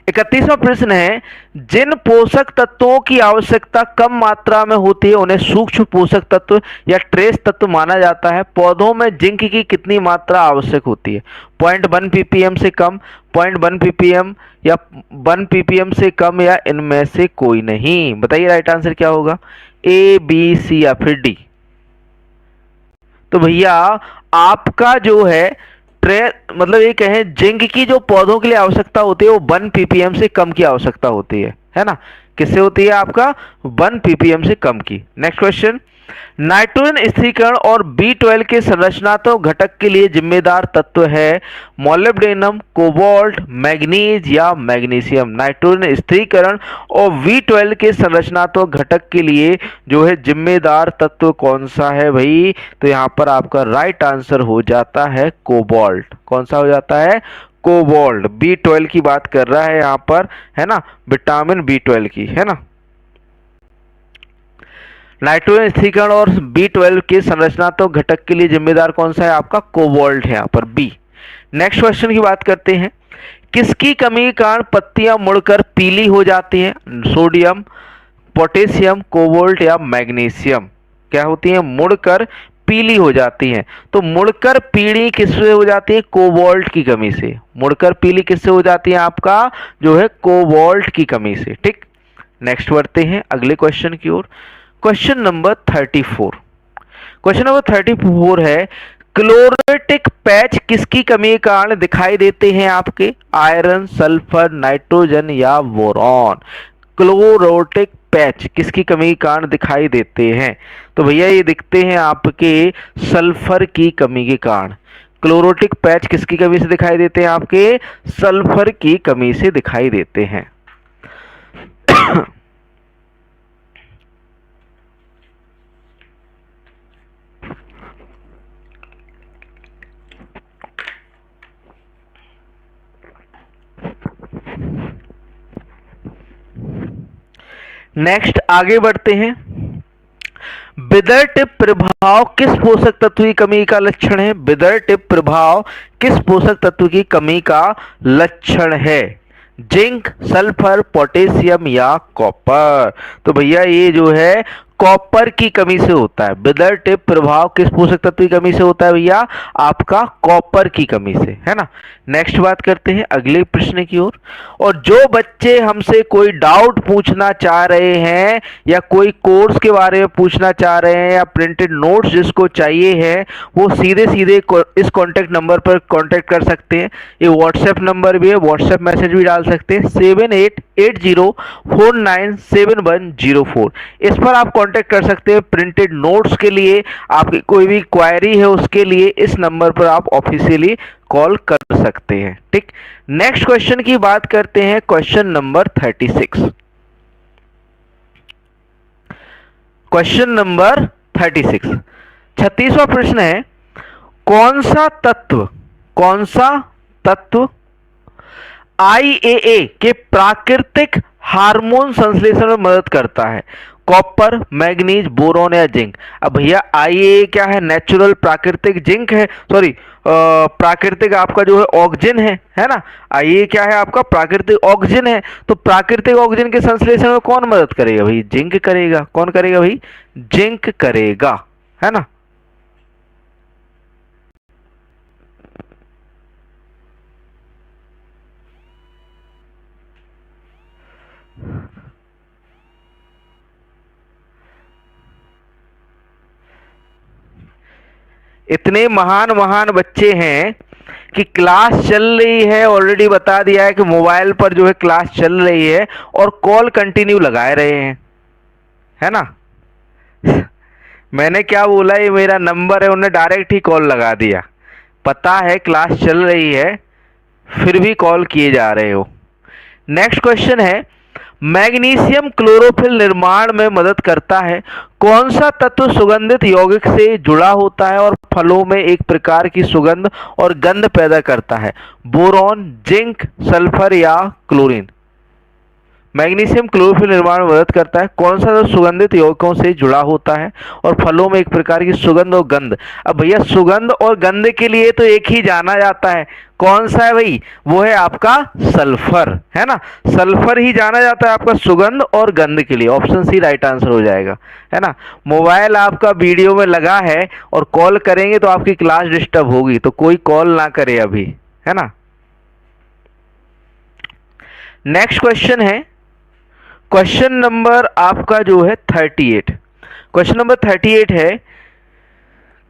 31वां प्रश्न है, जिन पोषक तत्वों की आवश्यकता कम मात्रा में होती है उन्हें सूक्ष्म पोषक तत्व या ट्रेस तत्व माना जाता है। पौधों में जिंक की कितनी मात्रा आवश्यक होती है? 0.1 ppm से कम, 0.1 ppm या 1 ppm से कम या इनमें से कोई नहीं। बताइए राइट आंसर क्या होगा? ए, बी, सी या फिर डी। तो भैया आपका जो है मतलब ये कहें जिंक की जो पौधों के लिए आवश्यकता होती है वो 1 ppm से कम की आवश्यकता होती है ना। किससे होती है आपका? 1 ppm से कम की। नेक्स्ट क्वेश्चन, नाइट्रोजन स्थिरीकरण और B12 के संरचनात्मक घटक के लिए जिम्मेदार तत्व है? मोलिब्डेनम, कोबाल्ट, मैग्नीज या मैग्नीशियम। नाइट्रोजन स्थिरीकरण और B12 के संरचनात्मक घटक के लिए जो है जिम्मेदार तत्व कौन सा है भाई? तो यहाँ पर आपका राइट आंसर हो जाता है कोबाल्ट। कौन सा हो जाता है? कोबाल्ट। B12 की बात कर रहा है यहाँ पर, है ना, विटामिन B12 की, है ना। नाइट्रोजन स्थिरीकरण और B12 के संरचनात्मक घटक के लिए जिम्मेदार कौन सा है आपका? कोबाल्ट है यहाँ पर, बी। नेक्स्ट क्वेश्चन की बात करते हैं, किसकी कमी के कारण पत्तियां मुड़कर पीली हो जाती हैं? सोडियम, पोटेशियम, कोबाल्ट या मैग्नीशियम। क्या होती है? मुड़कर पीली हो जाती हैं। तो मुड़कर पीली किससे हो जाती है? कोबाल्ट की कमी से। मुड़कर पीली किससे हो जाती है आपका? जो है कोबाल्ट की कमी से। ठीक, नेक्स्ट बढ़ते हैं अगले क्वेश्चन की ओर। Question number 34। क्वेश्चन नंबर 34 है, क्लोरेटिक पैच किसकी कमी के कारण दिखाई देते हैं आपके? आयरन, सल्फर, नाइट्रोजन या बोरॉन। क्लोरोटिक पैच किसकी कमी के कारण दिखाई देते हैं? तो भैया ये दिखते हैं आपके सल्फर की कमी के कारण। क्लोरोटिक पैच किसकी कमी से दिखाई देते हैं आपके? सल्फर की कमी से दिखाई देते हैं। नेक्स्ट आगे बढ़ते हैं। विदर्भ प्रभाव किस पोषक तत्व की कमी का लक्षण है? विदर्भ प्रभाव किस पोषक तत्व की कमी का लक्षण है? जिंक, सल्फर, पोटेशियम या कॉपर? तो भैया ये जो है कॉपर की कमी से होता है। विदर्भ प्रभाव किस पोषक तत्व की कमी से होता है भैया? आपका कॉपर की कमी से, है ना। नेक्स्ट बात करते हैं अगले प्रश्न की ओर। और जो बच्चे हमसे कोई डाउट पूछना चाह रहे हैं या कोई कोर्स के बारे में पूछना चाह रहे हैं या प्रिंटेड नोट्स जिसको चाहिए है, वो सीधे सीधे इस कॉन्टैक्ट नंबर पर कॉन्टैक्ट कर सकते हैं। ये व्हाट्सएप नंबर भी है, व्हाट्सएप मैसेज भी डाल सकते हैं 7880497104। इस पर आप कांटेक्ट कर सकते हैं प्रिंटेड नोट्स के लिए। आपकी कोई भी क्वायरी है उसके लिए इस नंबर पर आप ऑफिशियली कॉल कर सकते हैं। ठीक, नेक्स्ट क्वेश्चन की बात करते हैं, क्वेश्चन नंबर 36। क्वेश्चन नंबर 36 36वां प्रश्न है, कौन सा तत्व IAA के प्राकृतिक हार्मोन संश्लेषण में मदद करता है? कॉपर, मैग्नीज, बोरॉन या जिंक? अब भैया IAA क्या है? नेचुरल प्राकृतिक जिंक है, सॉरी प्राकृतिक आपका जो है ऑक्सीजन है ना। IAA क्या है? आपका प्राकृतिक ऑक्सीजन है। तो प्राकृतिक ऑक्सीजन के संश्लेषण में कौन मदद करेगा भाई? जिंक करेगा। कौन करेगा भाई? जिंक करेगा, है ना। इतने महान महान बच्चे हैं कि क्लास चल रही है, ऑलरेडी बता दिया है कि मोबाइल पर जो है क्लास चल रही है और कॉल कंटिन्यू लगाए रहे हैं, है ना। मैंने क्या बोला, ये मेरा नंबर है, उन्होंने डायरेक्ट ही कॉल लगा दिया। पता है क्लास चल रही है फिर भी कॉल किए जा रहे हो। नेक्स्ट क्वेश्चन है, मैग्नीशियम क्लोरोफिल निर्माण में मदद करता है। कौन सा तत्व सुगंधित यौगिक से जुड़ा होता है और फलों में एक प्रकार की सुगंध और गंध पैदा करता है? बोरॉन, जिंक, सल्फर या क्लोरीन? मैग्नीशियम क्लोरोफिल निर्माण में मदद करता है। कौन सा तत्व सुगंधित यौगिकों से जुड़ा होता है और फलों में एक प्रकार की सुगंध और गंध? अब भैया सुगंध और गंध के लिए तो एक ही जाना जाता है, कौन सा है भाई? वो है आपका सल्फर, है ना। सल्फर ही जाना जाता है आपका सुगंध और गंध के लिए। ऑप्शन सी राइट आंसर हो जाएगा, है ना। मोबाइल आपका वीडियो में लगा है और कॉल करेंगे तो आपकी क्लास डिस्टर्ब होगी, तो कोई कॉल ना करे अभी, है ना। नेक्स्ट क्वेश्चन है, क्वेश्चन नंबर आपका जो है 38। क्वेश्चन नंबर 38 है,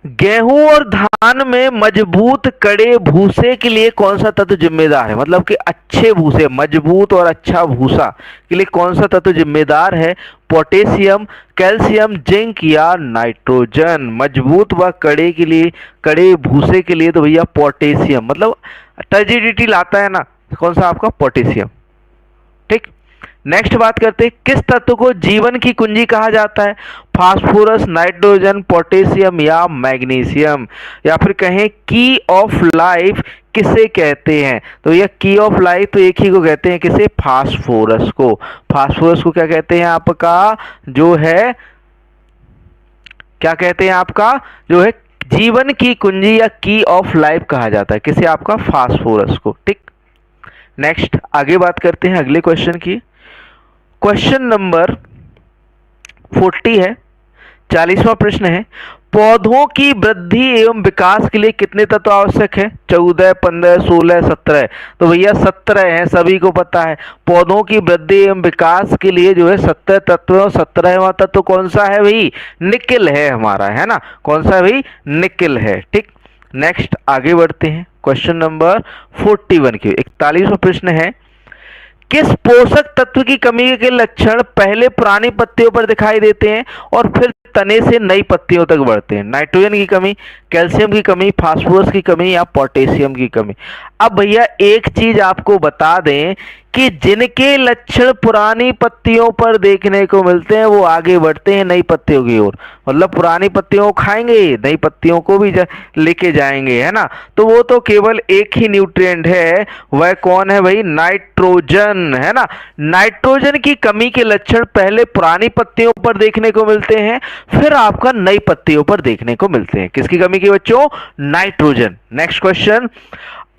गेहूं और धान में मजबूत कड़े भूसे के लिए कौन सा तत्व जिम्मेदार है? मतलब कि अच्छे भूसे, मजबूत और अच्छा भूसा के लिए कौन सा तत्व जिम्मेदार है? पोटेशियम, कैल्शियम, जिंक या नाइट्रोजन? मजबूत व कड़े के लिए, कड़े भूसे के लिए तो भैया पोटेशियम, मतलब टर्जिडिटी लाता है ना, कौन सा आपका? पोटेशियम। ठीक, नेक्स्ट बात करते हैं, किस तत्व को जीवन की कुंजी कहा जाता है? फास्फोरस, नाइट्रोजन, पोटेशियम या मैग्नीशियम? या फिर कहें की ऑफ लाइफ किसे कहते हैं? तो ये की ऑफ लाइफ तो एक ही को कहते हैं, किसे? फास्फोरस को। फास्फोरस को क्या कहते हैं? आपका जो है, क्या कहते हैं? आपका जो है जीवन की कुंजी या की ऑफ लाइफ कहा जाता है, किसे? आपका फास्फोरस को। ठीक, नेक्स्ट आगे बात करते हैं अगले क्वेश्चन की। क्वेश्चन नंबर 40 है, 40वां प्रश्न है, पौधों की वृद्धि एवं विकास के लिए कितने तत्व आवश्यक है? 14, 15, 16, 17? तो भैया 17 है, सभी को पता है। पौधों की वृद्धि एवं विकास के लिए जो है 17 तत्व, और 17वां तत्व कौन सा है भाई? निकेल है हमारा, है ना। कौन सा भाई? निकेल है। ठीक, नेक्स्ट आगे बढ़ते हैं, क्वेश्चन नंबर 41 की 41वां प्रश्न है, किस पोषक तत्व की कमी के लक्षण पहले पुरानी पत्तियों पर दिखाई देते हैं और फिर तने से नई पत्तियों तक बढ़ते हैं? नाइट्रोजन की कमी, कैल्शियम की कमी, फास्फोरस की कमी या पोटेशियम की कमी। अब भैया एक चीज आपको बता दें कि जिनके लक्षण पुरानी पत्तियों पर देखने को मिलते हैं वो आगे बढ़ते हैं नई पत्तियों की ओर, मतलब पुरानी पत्तियों को खाएंगे, नई पत्तियों को भी लेके जाएंगे, है ना। तो वो तो केवल एक ही न्यूट्रिएंट है, वह कौन है भाई? नाइट्रोजन, है ना। नाइट्रोजन की कमी के लक्षण पहले पुरानी पत्तियों पर देखने को मिलते हैं, फिर आपका नई पत्तियों पर देखने को मिलते हैं। किसकी कमी की बच्चों? नाइट्रोजन। नेक्स्ट क्वेश्चन,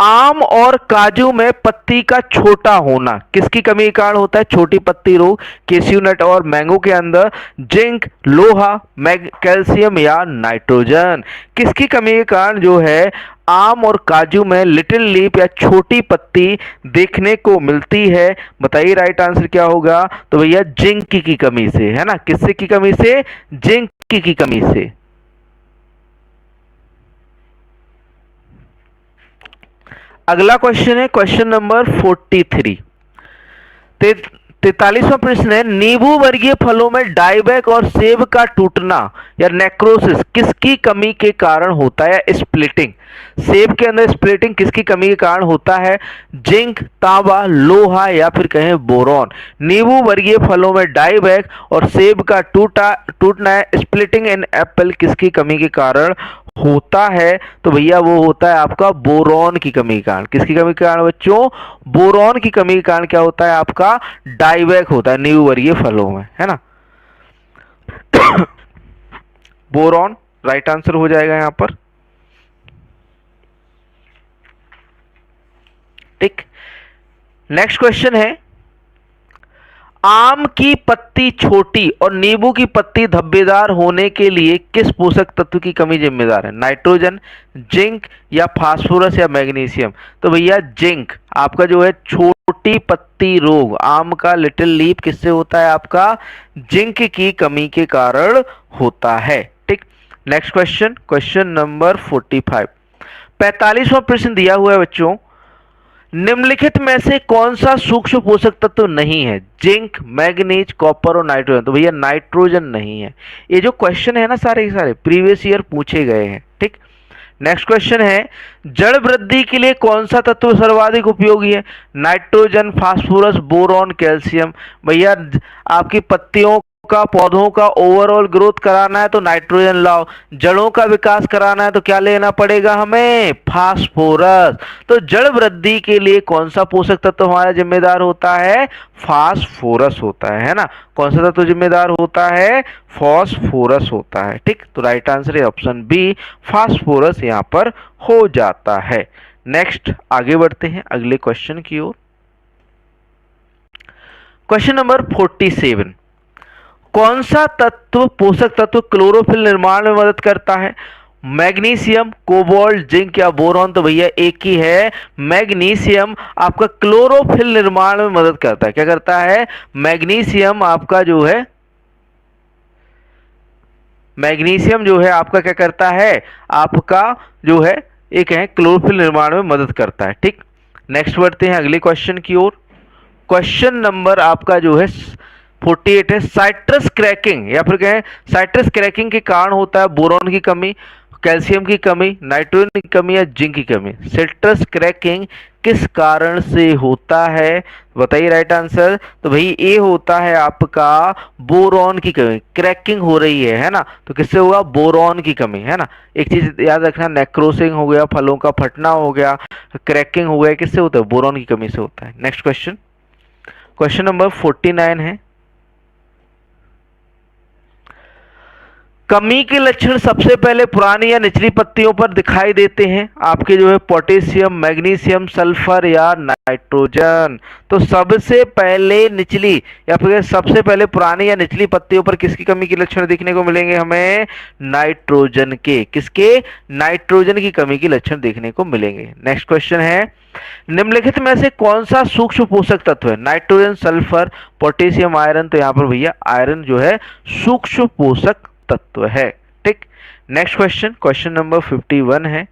आम और काजू में पत्ती का छोटा होना किसकी कमी के कारण होता है? छोटी पत्ती रोग। केस्यू नट और मैंगो के अंदर जिंक, लोहा, कैल्शियम या नाइट्रोजन। किसकी कमी के कारण जो है आम और काजू में लिटिल लीफ या छोटी पत्ती देखने को मिलती है? बताइए राइट आंसर क्या होगा? तो भैया जिंक की कमी से, है ना। किससे की कमी से? जिंक की कमी से। अगला क्वेश्चन है क्वेश्चन नंबर 43। 43वां प्रश्न है, नींबू वर्गीय फलों में डाइबैक और सेब का टूटना या नेक्रोसिस किसकी कमी के कारण होता है? स्प्लिटिंग, सेब के अंदर स्प्लिटिंग किसकी कमी के कारण होता है? जिंक, तांबा, लोहा या फिर कहें बोरॉन। नींबू वर्गीय फलों में डाइबैक और सेब का टूटना है, स्प्लिटिंग इन एप्पल किसकी कमी के कारण होता है? तो भैया वो होता है आपका बोरॉन की कमी के कारण। किसकी कमी के कारण बच्चों? बोरॉन की कमी के कारण क्या होता है आपका? डाइबैक होता है नींबू वर्गीय फलों में, है ना। बोरॉन राइट आंसर हो जाएगा यहां पर। ठीक, नेक्स्ट क्वेश्चन है, आम की पत्ती छोटी और नींबू की पत्ती धब्बेदार होने के लिए किस पोषक तत्व की कमी जिम्मेदार है? नाइट्रोजन, जिंक या फास्फोरस या मैग्नीशियम? तो भैया जिंक। आपका जो है छोटी पत्ती रोग, आम का लिटिल लीफ किससे होता है? आपका जिंक की कमी के कारण होता है। ठीक, नेक्स्ट क्वेश्चन, क्वेश्चन नंबर 45। 45वां प्रश्न दिया हुआ है बच्चों, निम्नलिखित में से कौन सा सूक्ष्म पोषक तत्व नहीं है? जिंक, मैग्नीज, कॉपर और नाइट्रोजन। तो भैया नाइट्रोजन नहीं है। ये जो क्वेश्चन है ना सारे के सारे प्रीवियस ईयर पूछे गए हैं। ठीक, नेक्स्ट क्वेश्चन है, जड़ वृद्धि के लिए कौन सा तत्व सर्वाधिक उपयोगी है? Nitrogen, phosphorus, boron, calcium. भैया आपकी पत्तियों का, पौधों का ओवरऑल ग्रोथ कराना है तो नाइट्रोजन लाओ, जड़ों का विकास कराना है तो क्या लेना पड़ेगा हमें? फास्फोरस। तो जड़ वृद्धि के लिए कौन सा पोषक तत्व हमारा जिम्मेदार होता है? फास्फोरस होता है ना। कौन सा तत्व जिम्मेदार होता है? फास्फोरस होता है। ठीक, तो राइट आंसर है ऑप्शन बी, फास्फोरस यहां पर हो जाता है। नेक्स्ट आगे बढ़ते हैं अगले क्वेश्चन की ओर। क्वेश्चन नंबर 47, कौन सा तत्व, पोषक तत्व क्लोरोफिल निर्माण में मदद करता है? मैग्नीशियम, कोबाल्ट, जिंक या बोरॉन? तो भैया एक ही है, मैग्नीशियम आपका क्लोरोफिल निर्माण में मदद करता है। क्या करता है? मैग्नीशियम आपका जो है, मैग्नीशियम जो है आपका क्या करता है? आपका जो है एक है क्लोरोफिल निर्माण में मदद करता है। ठीक, नेक्स्ट बढ़ते हैं अगले क्वेश्चन की ओर। क्वेश्चन नंबर आपका जो है 48 है, साइट्रस क्रैकिंग या फिर कहें साइट्रस क्रैकिंग के कारण होता है बोरॉन की कमी, कैल्शियम की कमी, नाइट्रोजन की कमी या जिंक की कमी। साइट्रस क्रैकिंग किस कारण से होता है? बताइए राइट आंसर। तो भाई ये होता है आपका बोरॉन की कमी। क्रैकिंग हो रही है ना, तो किससे हुआ? बोरॉन की कमी, है ना। एक चीज याद रखना, नेक्रोसिंग हो गया, फलों का फटना हो गया, क्रैकिंग हो गया, किससे होता है? बोरॉन की कमी से होता है। नेक्स्ट क्वेश्चन, क्वेश्चन नंबर 49 है, कमी के लक्षण सबसे पहले पुरानी या निचली पत्तियों पर दिखाई देते हैं आपके जो है पोटेशियम, मैग्नीशियम, सल्फर या नाइट्रोजन। तो सबसे पहले निचली या फिर सबसे पहले पुरानी या निचली पत्तियों पर किसकी कमी के लक्षण देखने को मिलेंगे हमें? नाइट्रोजन के। किसके? नाइट्रोजन की कमी के लक्षण देखने को मिलेंगे। नेक्स्ट क्वेश्चन है, निम्नलिखित में से कौन सा सूक्ष्म पोषक तत्व है? Nitrogen, sulphur, potassium, iron. तो यहां पर भैया आयरन जो है सूक्ष्म पोषक तत्व है। ठीक, नेक्स्ट क्वेश्चन, क्वेश्चन नंबर 51 है,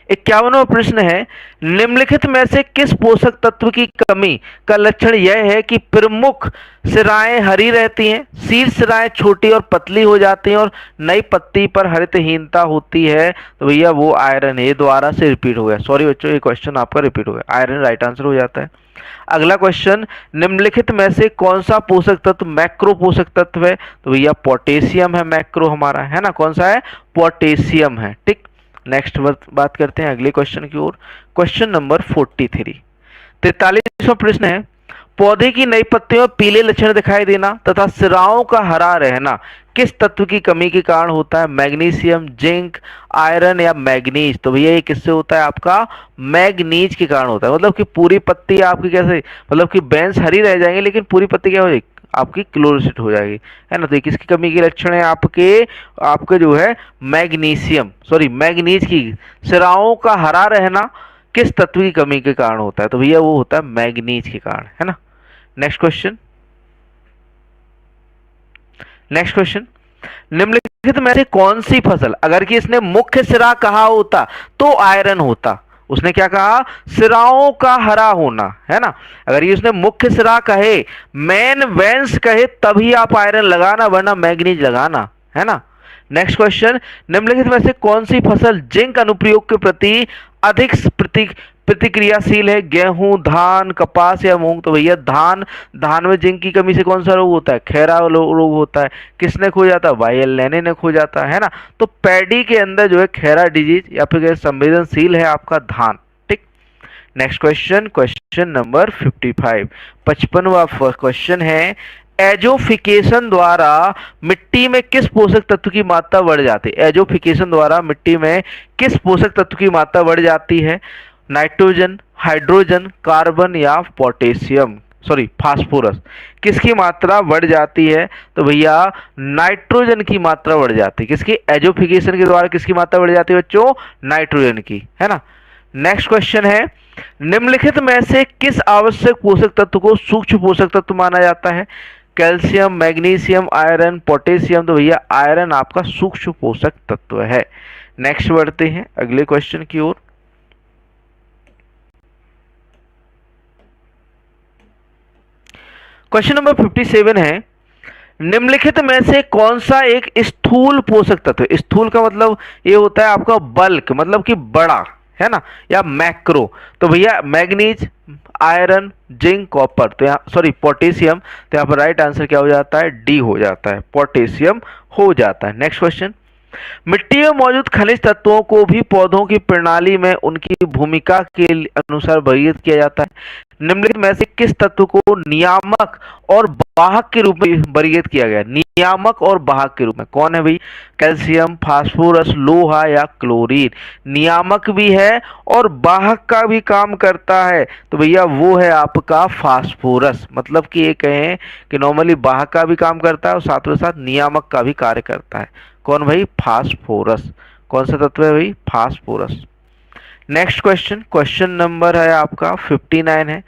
51वां प्रश्न है, निम्नलिखित में से किस पोषक तत्व की कमी का लक्षण यह है कि प्रमुख सिराएं हरी रहती हैं, शीर्ष सिराएं छोटी और पतली हो जाती हैं और नई पत्ती पर हरितहीनता होती है? तो भैया वो आयरन है। ये दोबारा से रिपीट हो गया, सॉरी बच्चों, ये क्वेश्चन आपका रिपीट हो गया। आयरन राइट आंसर हो जाता है। अगला क्वेश्चन, निम्नलिखित में से कौन सा पोषक तत्व मैक्रो पोषक तत्व है? तो भैया पोटेशियम है मैक्रो हमारा, है ना। कौन सा है? पोटेशियम है। ठीक, नेक्स्ट बात करते हैं अगले क्वेश्चन की ओर। क्वेश्चन नंबर 43, 43वां प्रश्न है, पौधे की नई पत्तियों में पीले लक्षण दिखाई देना तथा सिराओं का हरा रहना किस तत्व की कमी के कारण होता है? मैग्नीशियम, जिंक, आयरन या मैग्नीज? तो भैया ये किससे होता है? आपका मैग्नीज के कारण होता है। मतलब कि पूरी पत्ती आपकी कैसे, मतलब कि बेंच हरी रह जाएंगे लेकिन पूरी पत्ती क्या हो जाएगी? आपकी क्लोरोसिट हो जाएगी, है ना। तो ये किसकी कमी के लक्षण है? आपके जो है मैग्नीशियम, सॉरी मैग्नीज की सिराओं का हरा रहना किस तत्व की कमी के कारण होता है? तो भैया वो होता है मैग्नीज के कारण, है ना। नेक्स्ट क्वेश्चन, निम्नलिखित में से कौन सी फसल अगर कि इसने मुख्य सिरा कहा होता तो आयरन होता? उसने क्या कहा? सिराओं का हरा होना, है ना। अगर ये उसने मुख्य सिरा कहे, मेन वेंस कहे, तभी आप आयरन लगाना, वरना मैग्नीज लगाना, है ना। नेक्स्ट क्वेश्चन, निम्नलिखित में से कौन सी फसल जिंक अनुप्रयोग के प्रति अधिक प्रतिक्रियाशील है? गेहूं, धान, कपास या मूंग? तो भैया धान में जिंक की कमी से कौन सा रोग होता है? खैरा रोग होता है। किसने खो जाता है? वाई एल लेने ने खो जाता है ना। तो पैडी के अंदर जो है खैरा डिजीज या फिर संवेदनशील है आपका धान। ठीक, नेक्स्ट क्वेश्चन, क्वेश्चन नंबर 55, 55वां क्वेश्चन है, एजोफिकेशन द्वारा मिट्टी में किस पोषक तत्व की मात्रा बढ़ जाती है? एजोफिकेशन द्वारा मिट्टी में किस पोषक तत्व की मात्रा बढ़ जाती है? नाइट्रोजन, हाइड्रोजन, कार्बन या पोटेशियम, सॉरी फास्फोरस? किसकी मात्रा बढ़ जाती है? तो भैया नाइट्रोजन की मात्रा बढ़ जाती है। किसकी? एजोफिकेशन के द्वारा किसकी मात्रा बढ़ जाती है बच्चों? नाइट्रोजन की, है ना। नेक्स्ट क्वेश्चन है, निम्नलिखित में से किस आवश्यक पोषक तत्व को सूक्ष्म पोषक तत्व माना जाता है? Calcium, magnesium, iron, potassium? तो भैया आयरन आपका सूक्ष्म पोषक तत्व है। नेक्स्ट बढ़ते हैं अगले क्वेश्चन की ओर। क्वेश्चन नंबर 57 है, निम्नलिखित में से कौन सा एक स्थूल पोषक तत्व, स्थूल का मतलब ये होता है आपका बल्क, मतलब कि बड़ा, है ना, या मैक्रो? तो भैया मैग्नीज, आयरन, जिंक, कॉपर? तो यहाँ सॉरी पोटेशियम। तो यहाँ पर राइट आंसर क्या हो जाता है? डी हो जाता है, पोटेशियम हो जाता है। नेक्स्ट क्वेश्चन, मिट्टी में मौजूद खनिज तत्वों को भी पौधों की प्रणाली में उनकी भूमिका के अनुसार वर्गीकृत किया जाता है। निम्नलिखित में से किस तत्व को नियामक और वाहक के रूप में वर्गीकृत किया गया? नियामक और वाहक के रूप में कौन है भाई? कैल्शियम, फास्फोरस, लोहा या क्लोरीन? नियामक भी है और वाहक का भी काम करता है, तो भैया वो है आपका फास्फोरस। मतलब कि ये कहें कि नॉर्मली वाहक का भी काम करता है और साथ में साथ नियामक का भी कार्य करता है। कौन भाई? फास्फोरस। कौन सा तत्व है भाई? Phosphorus. Next question, question number है आपका 59 है,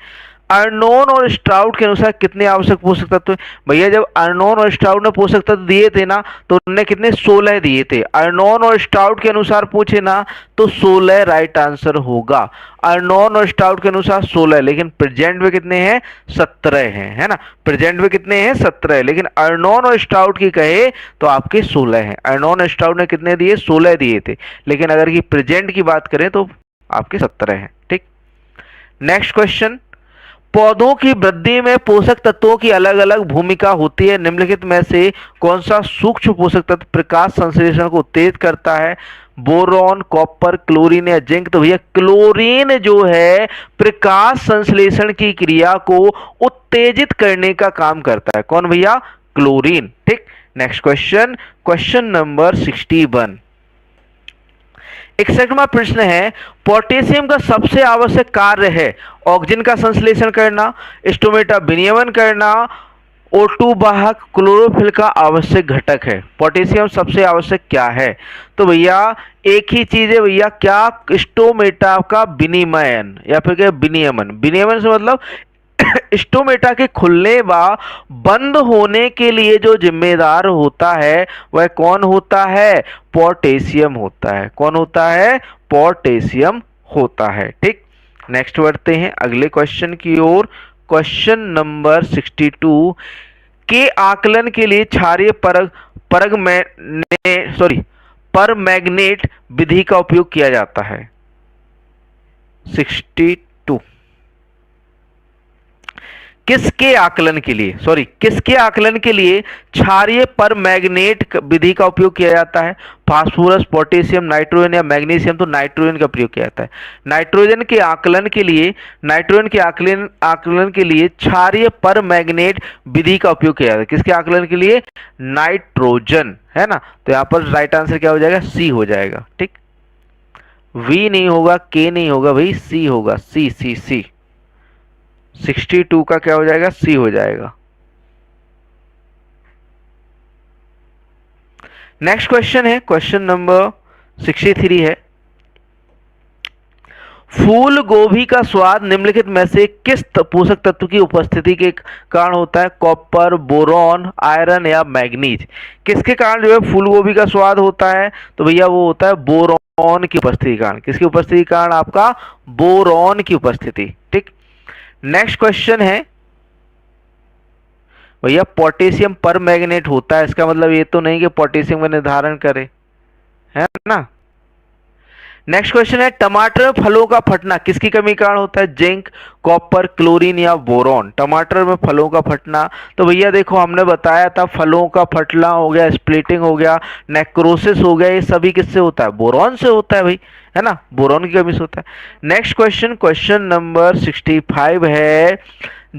अर्नोन और स्ट्राउट के अनुसार कितने आवश्यक पोषक तत्व हैं? भैया जब अर्नोन और स्ट्राउट ने पोषक तत्व दिए थे ना, तो उन्होंने कितने? 16 दिए थे। अर्नोन और स्ट्राउट के अनुसार पूछे ना तो 16 राइट आंसर होगा। अर्नोन और स्ट्राउट के अनुसार 16, लेकिन प्रेजेंट में कितने हैं? 17 हैं, है ना। प्रेजेंट में कितने हैं? 17, लेकिन अर्नोन और स्ट्राउट की कहे तो आपके 16 हैं। अर्नोन और स्ट्राउट ने कितने दिए? 16 दिए थे, लेकिन अगर की प्रेजेंट की बात करें तो आपके 17 हैं। ठीक, नेक्स्ट क्वेश्चन, पौधों की वृद्धि में पोषक तत्वों की अलग अलग भूमिका होती है। निम्नलिखित में से कौन सा सूक्ष्म पोषक तत्व प्रकाश संश्लेषण को उत्तेजित करता है? बोरॉन, कॉपर, क्लोरीन या जिंक? तो भैया क्लोरीन जो है प्रकाश संश्लेषण की क्रिया को उत्तेजित करने का काम करता है। कौन भैया? क्लोरीन। ठीक, नेक्स्ट क्वेश्चन, क्वेश्चन नंबर 61, 61वां प्रश्न है, पोटेशियम का सबसे आवश्यक कार्य है ऑक्सीजन का संश्लेषण करना, स्टोमेटा विनियमन करना, O2 वाहक, क्लोरोफिल का आवश्यक घटक है। पोटेशियम सबसे आवश्यक क्या है? तो भैया एक ही चीज है भैया, क्या? स्टोमेटा का विनिमयन या फिर क्या? विनियमन। विनियमन से मतलब स्टोमेटा के खुलने व बंद होने के लिए जो जिम्मेदार होता है वह कौन होता है? पोटेशियम होता है। कौन होता है? पोटेशियम होता है। ठीक, नेक्स्ट बढ़ते हैं अगले क्वेश्चन की ओर। क्वेश्चन नंबर 62 के आकलन के लिए क्षारीय परमैंगनेट विधि का उपयोग किया जाता है। 62 किसके आकलन के लिए क्षारीय परमैंगनेट विधि का उपयोग किया जाता है? फास्फोरस, पोटेशियम, नाइट्रोजन या मैग्नीशियम? तो नाइट्रोजन का प्रयोग किया जाता है। नाइट्रोजन के आकलन के लिए क्षारीय परमैंगनेट विधि का उपयोग किया जाता है। किसके आकलन के लिए? नाइट्रोजन, है ना। तो यहां पर राइट आंसर क्या हो जाएगा? सी हो जाएगा। ठीक, वी नहीं होगा, के नहीं होगा भाई, सी होगा। सी सी सी 62 का क्या हो जाएगा? सी हो जाएगा। नेक्स्ट क्वेश्चन है, क्वेश्चन नंबर 63 है। फूल गोभी का स्वाद निम्नलिखित में से किस पोषक तत्व की उपस्थिति के कारण होता है? कॉपर, बोरॉन, आयरन या मैग्नीज? किसके कारण जो है फूल गोभी का स्वाद होता है? तो भैया वो होता है बोरॉन की उपस्थिति के कारण। किसकी उपस्थिति के कारण? आपका बोरॉन की उपस्थिति। ठीक, नेक्स्ट क्वेश्चन है भैया पोटेशियम परमैंगनेट होता है, इसका मतलब ये तो नहीं कि पोटेशियम का निर्धारण करे, है ना। नेक्स्ट क्वेश्चन है टमाटर में फलों का फटना किसकी कमी के कारण होता है? जिंक, कॉपर, क्लोरीन या बोरॉन? टमाटर में फलों का फटना, तो भैया देखो हमने बताया था फलों का फटना हो गया, स्प्लिटिंग हो गया, नेक्रोसिस हो गया, ये सभी किससे होता है? बोरॉन से होता है भाई, है ना, बोरॉन की कमी से होता है। नेक्स्ट क्वेश्चन, क्वेश्चन नंबर 65 है।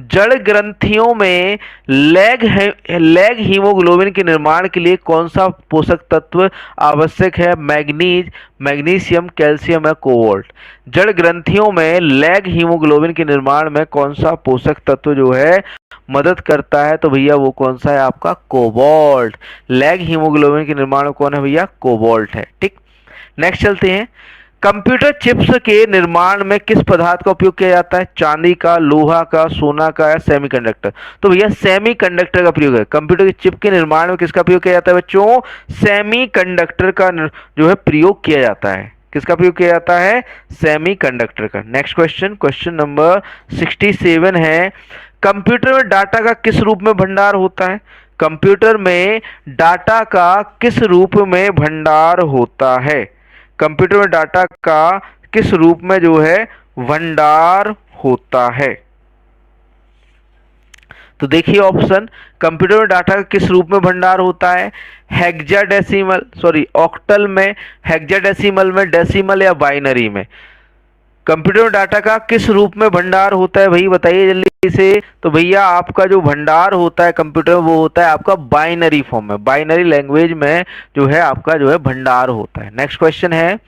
जड़ ग्रंथियों में लैग हीमोग्लोबिन के निर्माण के लिए कौन सा पोषक तत्व आवश्यक है? मैग्नीज, मैग्नीशियम, कैल्शियम या कोबाल्ट? जड़ ग्रंथियों में लैग हीमोग्लोबिन के निर्माण में कौन सा पोषक तत्व जो है मदद करता है? तो भैया वो कौन सा है? आपका कोबाल्ट। लैग हीमोग्लोबिन के निर्माण में कौन है भैया? कोबाल्ट है। ठीक, नेक्स्ट चलते हैं। कंप्यूटर चिप्स के निर्माण में किस पदार्थ का उपयोग किया जाता है? चांदी का, लोहा का, सोना का या सेमीकंडक्टर? तो भैया सेमीकंडक्टर का प्रयोग है। कंप्यूटर के चिप के निर्माण में किसका प्रयोग किया जाता है बच्चों? सेमीकंडक्टर का जो है प्रयोग किया जाता है। किसका प्रयोग किया जाता है? सेमीकंडक्टर का। नेक्स्ट क्वेश्चन, क्वेश्चन नंबर 67 है। कंप्यूटर में डाटा का किस रूप में भंडार होता है? कंप्यूटर में डाटा का किस रूप में भंडार होता है? कंप्यूटर में डाटा का किस रूप में जो है भंडार होता है? तो देखिए ऑप्शन, कंप्यूटर में डाटा का किस रूप में भंडार होता है? ऑक्टल में, हेक्साडेसिमल में, डेसिमल या बाइनरी में? कंप्यूटर में डाटा का किस रूप में भंडार होता है भाई, बताइए जल्दी से। तो भैया आपका जो भंडार होता है कंप्यूटर में वो होता है आपका बाइनरी फॉर्म में, बाइनरी लैंग्वेज में जो है आपका जो है भंडार होता है। नेक्स्ट क्वेश्चन है,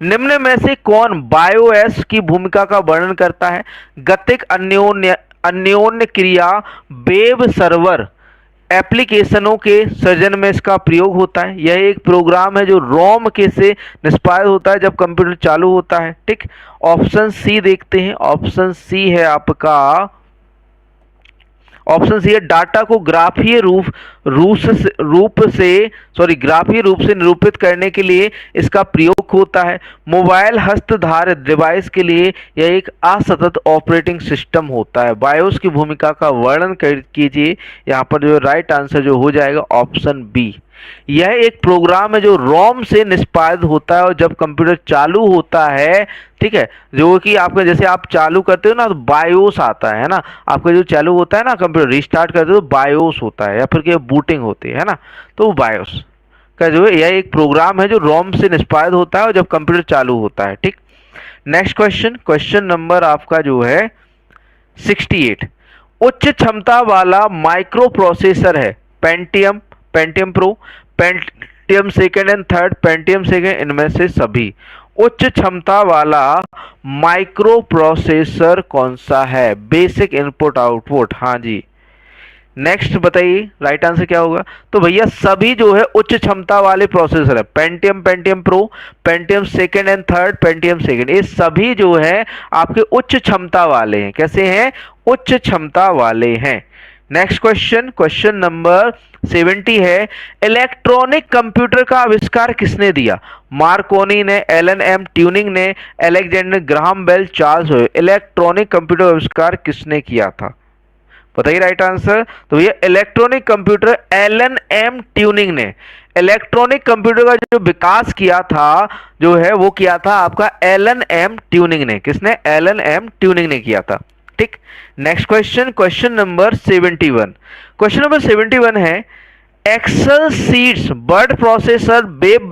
निम्न में से कौन बायोएस की भूमिका का वर्णन करता है? गतिक अन्योन्य क्रिया वेब सर्वर एप्लीकेशनों के सृजन में इसका प्रयोग होता है। यह एक प्रोग्राम है जो रोम के से निष्पादित होता है जब कंप्यूटर चालू होता है। ठीक, ऑप्शन सी देखते हैं। ऑप्शन सी है आपका, ऑप्शन सी है डाटा को ग्राफीय रूप से निरूपित करने के लिए इसका प्रयोग होता है। मोबाइल हस्तधारित डिवाइस के लिए यह एक असतत ऑपरेटिंग सिस्टम होता है। बायोस की भूमिका का वर्णन कीजिए। यहाँ पर जो राइट आंसर जो हो जाएगा ऑप्शन बी। यह एक प्रोग्राम है जो रोम से निष्पादित होता है और जब कंप्यूटर चालू होता है, ठीक है, जो कि आपका जैसे आप चालू करते हो ना तो बायोस आता है ना, आपका जो चालू होता है ना कंप्यूटर रिस्टार्ट करते हो तो बायोस होता है या फिर क्या बूटिंग होती है ना, तो बायोस का जो है यह एक प्रोग्राम है जो रोम से निष्पादित होता है और जब कंप्यूटर चालू होता है। ठीक, नेक्स्ट क्वेश्चन, क्वेश्चन नंबर आपका जो है 68। उच्च क्षमता वाला माइक्रो प्रोसेसर है Pentium, Pentium pro, Pentium second and third, Pentium second, इनमें से सभी। उच्च क्षमता वाला माइक्रो प्रोसेसर कौन सा है? बेसिक इनपुट आउटपुट, हाँ जी, नेक्स्ट बताइए राइट आंसर क्या होगा। तो भैया सभी जो है उच्च क्षमता वाले प्रोसेसर है, Pentium, Pentium pro, Pentium second and third, Pentium second, ये सभी जो है आपके उच्च क्षमता वाले हैं। कैसे हैं? उच्च क्षमता वाले हैं। नेक्स्ट क्वेश्चन, क्वेश्चन नंबर 70 है, इलेक्ट्रॉनिक कंप्यूटर का आविष्कार किसने दिया? मार्कोनी ने, एलन एम ट्यूरिंग ने, अलेक्जेंडर ग्राहम बेल, चार्ल्स हुए। इलेक्ट्रॉनिक कंप्यूटर आविष्कार किसने किया था? बताइए राइट आंसर। तो ये electronic computer Alan M Turing ने, इलेक्ट्रॉनिक कंप्यूटर का जो विकास किया था जो है वो किया था आपका एलन एम ट्यूरिंग ने। किसने? एलन एम ट्यूरिंग ने किया था। ठीक। Next question, question number 71। Question number 71 है, Excel sheets word processor web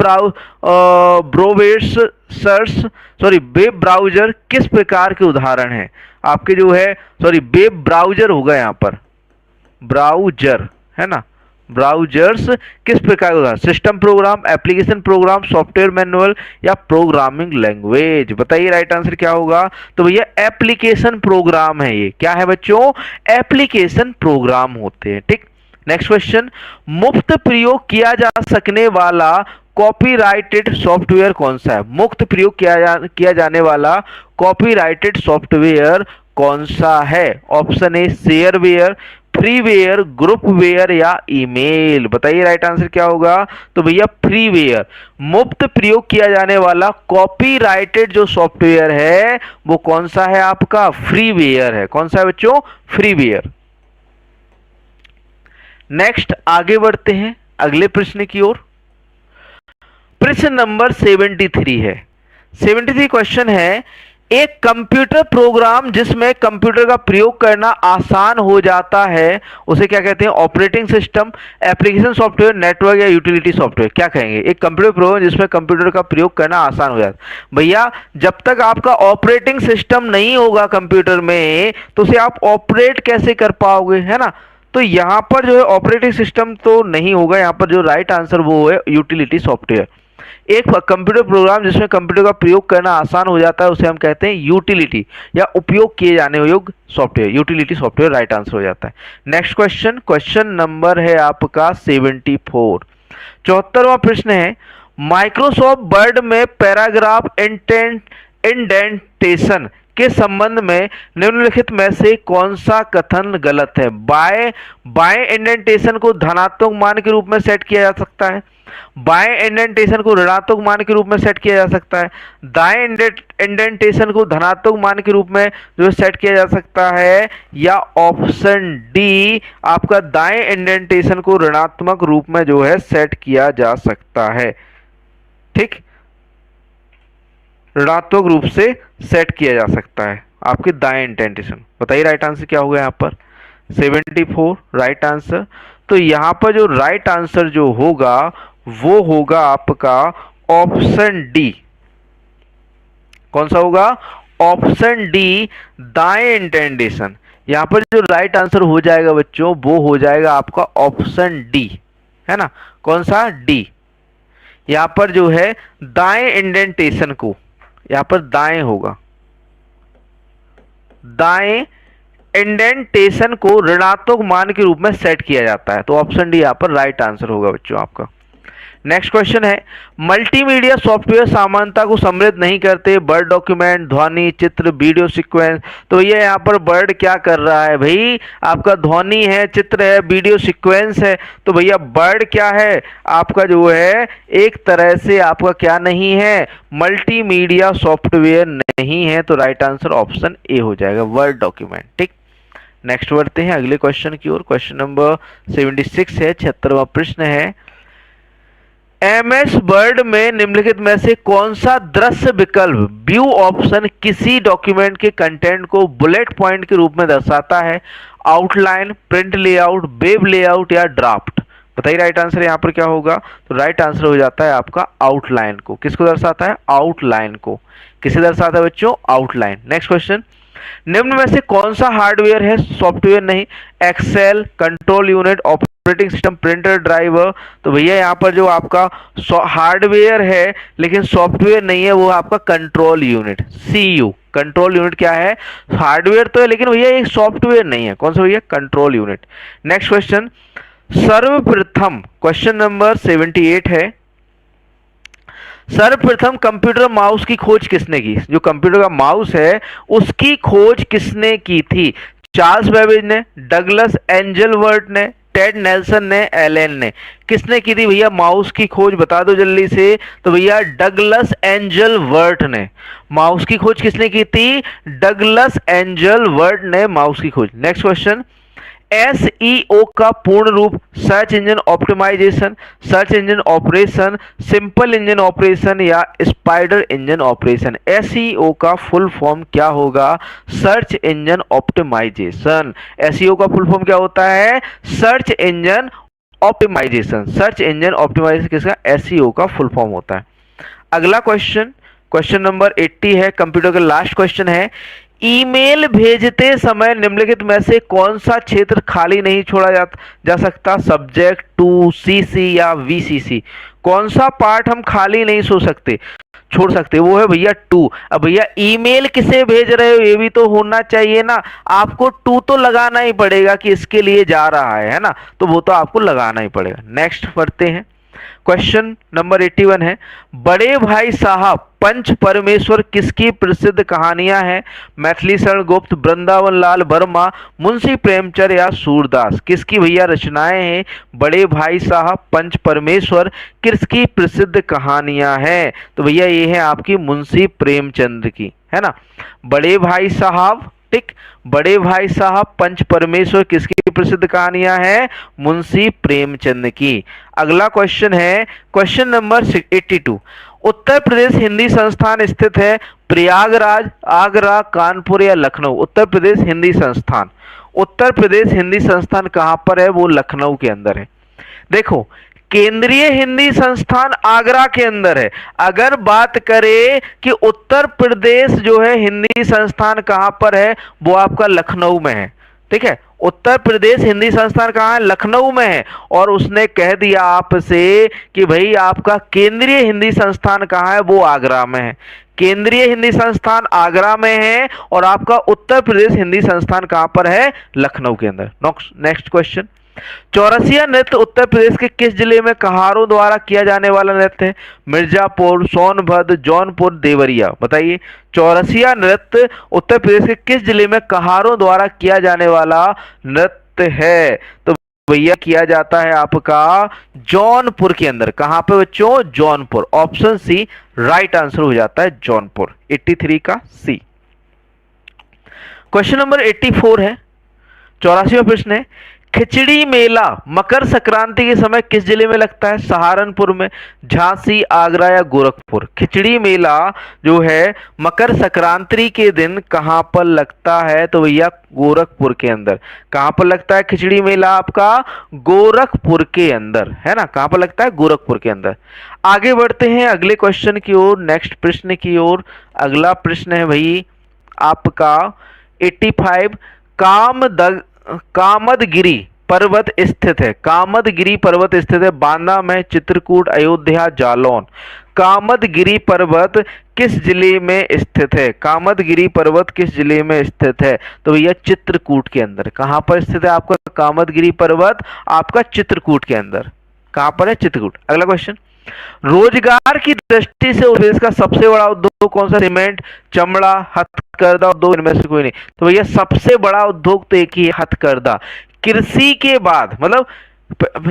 web browser किस प्रकार के उदाहरण हैं? आपके जो है वेब ब्राउजर होगा यहाँ पर, ब्राउजर है ना, ब्राउजर्स किस प्रकार के उदाहरण? System program, application program, software manual या प्रोग्रामिंग लैंग्वेज? बताइए राइट आंसर क्या होगा। तो भैया एप्लीकेशन प्रोग्राम है। ये क्या है बच्चों? एप्लीकेशन प्रोग्राम होते हैं। ठीक। नेक्स्ट क्वेश्चन, मुफ्त प्रयोग किया जा सकने वाला कॉपीराइटेड सॉफ्टवेयर कौन सा है? मुफ्त प्रयोग किया जाने वाला कॉपीराइटेड सॉफ्टवेयर कौन सा है? Option A shareware, freeware, groupware या ईमेल? बताइए राइट आंसर क्या होगा। तो भैया फ्रीवेयर, मुफ्त प्रयोग किया जाने वाला कॉपीराइटेड जो सॉफ्टवेयर है वो कौन सा है आपका? फ्रीवेयर है। कौन सा है बच्चों? फ्रीवेयर। नेक्स्ट आगे बढ़ते हैं अगले प्रश्न की ओर। प्रश्न नंबर 73 है। 73 क्वेश्चन है, एक कंप्यूटर प्रोग्राम जिसमें कंप्यूटर का प्रयोग करना आसान हो जाता है उसे क्या कहते हैं? Operating system, application software, network या यूटिलिटी सॉफ्टवेयर? क्या कहेंगे? एक कंप्यूटर प्रोग्राम जिसमें कंप्यूटर का प्रयोग करना आसान हो जाता है। भैया जब तक आपका ऑपरेटिंग सिस्टम नहीं होगा कंप्यूटर में तो उसे आप ऑपरेट कैसे कर पाओगे, है ना। तो यहाँ पर जो है ऑपरेटिंग सिस्टम तो नहीं होगा, यहाँ पर जो राइट आंसर वो है यूटिलिटी सॉफ्टवेयर। एक कंप्यूटर प्रोग्राम जिसमें कंप्यूटर का प्रयोग करना आसान हो जाता है उसे हम कहते हैं यूटिलिटी या उपयोग किए जाने योग्य software. Utility software right answer हो जाता है। नेक्स्ट क्वेश्चन, क्वेश्चन नंबर है आपका 74। 74वां प्रश्न है, माइक्रोसॉफ्ट वर्ड में पैराग्राफ इंडेंटेशन के संबंध में निम्नलिखित में से कौन सा कथन गलत है? बाएं इंडेंटेशन को धनात्मक मान के रूप में सेट किया जा सकता है, बाएं इंडेंटेशन को ऋणात्मक मान के रूप में सेट किया जा सकता है, दाएं इंडेंटेशन को धनात्मक मान के रूप में जो सेट किया जा सकता है, या ऑप्शन डी आपका दाएं इंडेंटेशन को ऋणात्मक रूप में जो है सेट किया जा सकता है। ठीक, ऋणात्मक रूप से सेट किया जा सकता है आपके दाएं इंडेंटेशन। बताइए राइट आंसर क्या होगा यहाँ पर? 74 राइट आंसर। तो यहाँ पर जो राइट आंसर जो होगा वो होगा आपका ऑप्शन डी। कौन सा होगा? ऑप्शन डी, दाएं इंडेंटेशन। यहाँ पर जो राइट आंसर हो जाएगा बच्चों वो हो जाएगा आपका ऑप्शन डी, है ना। कौन सा? डी। यहाँ पर जो है दाएं इंडेंटेशन को, यहाँ पर दाएं होगा, दाएं इंडेंटेशन को ऋणात्मक मान के रूप में सेट किया जाता है। तो ऑप्शन डी यहाँ पर राइट आंसर होगा बच्चों आपका। नेक्स्ट क्वेश्चन है, मल्टीमीडिया सॉफ्टवेयर समानता को समृद्ध नहीं करते, वर्ड डॉक्यूमेंट, ध्वनि, चित्र, वीडियो सीक्वेंस। तो ये यहाँ पर वर्ड क्या कर रहा है भाई? आपका ध्वनि है, चित्र है, वीडियो सीक्वेंस है। तो भैया वर्ड क्या है आपका जो है एक तरह से आपका क्या नहीं है? मल्टीमीडिया सॉफ्टवेयर नहीं है। तो राइट आंसर ऑप्शन ए हो जाएगा, वर्ड डॉक्यूमेंट। ठीक, नेक्स्ट बढ़ते हैं अगले क्वेश्चन की ओर। क्वेश्चन नंबर 76 है, 76वां प्रश्न है, MS वर्ड में निम्नलिखित में से कौन सा दृश्य विकल्प व्यू ऑप्शन किसी डॉक्यूमेंट के कंटेंट को बुलेट पॉइंट के रूप में दर्शाता है? Outline, print layout, web layout या ड्राफ्ट? बताइए राइट आंसर यहाँ पर क्या होगा। तो राइट आंसर हो जाता है आपका आउटलाइन को। किसको दर्शाता है? आउटलाइन को। किसे दर्शाता है बच्चों? आउटलाइन। नेक्स्ट क्वेश्चन, निम्न में से कौन सा हार्डवेयर है, सॉफ्टवेयर नहीं? Excel, control unit, operating system, printer, driver. तो भैया यहाँ पर जो आपका हार्डवेयर है लेकिन सॉफ्टवेयर नहीं है वो आपका control unit, CU. Control unit क्या है? हार्डवेयर तो है लेकिन भैया एक सॉफ्टवेयर नहीं है। कौन सा भैया? Control unit. नेक्स्ट क्वेश्चन, सर्वप्रथम, क्वेश्चन नंबर 78 है, सर्वप्रथम कंप्यूटर माउस की खोज किसने की? जो कंप्यूटर का माउस है उसकी खोज किसने की थी? चार्ल्स बेबेज ने, डगलस एंजलवर्ट ने, टेड नेल्सन ने, एलन ने। किसने की थी भैया माउस की खोज? बता दो जल्दी से। तो भैया डगलस एंजलवर्ट ने। माउस की खोज किसने की थी? डगलस एंजलवर्ट ने माउस की खोज। नेक्स्ट क्वेश्चन, एसईओ का पूर्ण रूप? Search engine optimisation, search engine operation, simple engine operation या स्पाइडर इंजन ऑपरेशन। एसईओ का फुल फॉर्म क्या होगा? Search engine optimisation. एसईओ का फुल फॉर्म क्या होता है? Search engine optimisation. Search engine optimisation किसका? एसईओ का फुल फॉर्म होता है। अगला क्वेश्चन, क्वेश्चन नंबर 80 है, कंप्यूटर का लास्ट क्वेश्चन है। ईमेल भेजते समय निम्नलिखित में से कौन सा क्षेत्र खाली नहीं छोड़ा जा सकता? सब्जेक्ट, टू, सीसी या वीसीसी। कौन सा पार्ट हम खाली नहीं छोड़ सकते? वो है भैया टू। अब भैया ईमेल किसे भेज रहे हो ये भी तो होना चाहिए ना, आपको टू तो लगाना ही पड़ेगा कि इसके लिए जा रहा है ना, तो वो तो आपको लगाना ही पड़ेगा। नेक्स्ट पढ़ते हैं, क्वेश्चन नंबर 81 है, बड़े भाई साहब पंच परमेश्वर किसकी प्रसिद्ध कहानियां हैं? मैथिली शरण गुप्त, वृंदावन लाल वर्मा, मुंशी प्रेमचंद या सूरदास। किसकी भैया रचनाएं हैं बड़े भाई साहब पंच परमेश्वर? किसकी प्रसिद्ध कहानियां हैं? तो भैया ये है आपकी मुंशी प्रेमचंद की, है ना। बड़े भाई साहब, ठीक, बड़े भाई साहब पंच परमेश्वर किसकी प्रसिद्ध कहानियां हैं? मुंशी प्रेमचंद की। अगला क्वेश्चन है क्वेश्चन नंबर 82, उत्तर प्रदेश हिंदी संस्थान स्थित है प्रयागराज, आगरा, कानपुर या लखनऊ? उत्तर प्रदेश हिंदी संस्थान, उत्तर प्रदेश हिंदी संस्थान कहां पर है? वो लखनऊ के अंदर है। देखो, केंद्रीय हिंदी संस्थान आगरा के अंदर है। अगर बात करें कि उत्तर प्रदेश जो है हिंदी संस्थान कहां पर है, वो आपका लखनऊ में है, ठीक है। उत्तर प्रदेश हिंदी संस्थान कहाँ है? लखनऊ में है। और उसने कह दिया आपसे कि भाई आपका केंद्रीय हिंदी संस्थान कहाँ है? वो आगरा में है। केंद्रीय हिंदी संस्थान आगरा में है और आपका उत्तर प्रदेश हिंदी संस्थान कहाँ पर है? लखनऊ के अंदर। नेक्स्ट क्वेश्चन, चौरसिया नृत्य उत्तर प्रदेश के किस जिले में कहारों द्वारा किया जाने वाला नृत्य है? मिर्जापुर, सोनभद्र, जौनपुर, देवरिया। बताइए, चौरसिया नृत्य उत्तर प्रदेश के किस जिले में कहारों द्वारा किया जाने वाला नृत्य है? तो भैया किया जाता है आपका जौनपुर के अंदर। कहां पे बच्चों? Jaunpur. Option C right answer हो जाता है जौनपुर। 83 का सी। क्वेश्चन नंबर 84 है, 84वां प्रश्न है, खिचड़ी मेला मकर संक्रांति के समय किस जिले में लगता है? सहारनपुर में, झांसी, आगरा या गोरखपुर। खिचड़ी मेला जो है मकर संक्रांति के दिन कहां पर लगता है? तो भैया गोरखपुर के अंदर। कहां पर लगता है खिचड़ी मेला आपका? गोरखपुर के अंदर, है ना। कहां पर लगता है? गोरखपुर के अंदर। आगे बढ़ते हैं अगले क्वेश्चन की ओर, नेक्स्ट प्रश्न की ओर। अगला प्रश्न है भाई आपका 85, कामदगिरी पर्वत स्थित है। कामदगिरी पर्वत स्थित है बांदा में, चित्रकूट, अयोध्या, जालौन। कामदगिरी पर्वत किस जिले में स्थित है? कामदगिरी पर्वत किस जिले में स्थित है? तो भैया चित्रकूट के अंदर। कहां पर स्थित है आपका कामदगिरी पर्वत? आपका चित्रकूट के अंदर। कहां पर है? चित्रकूट। अगला क्वेश्चन, रोजगार की दृष्टि से उत्तर प्रदेश का सबसे बड़ा उद्योग कौन सा? सीमेंट, चमड़ा, हथकरघा उद्योग, इनमें से कोई नहीं। तो भैया सबसे बड़ा उद्योग तो एक ही है, हथकरघा। कृषि के बाद, मतलब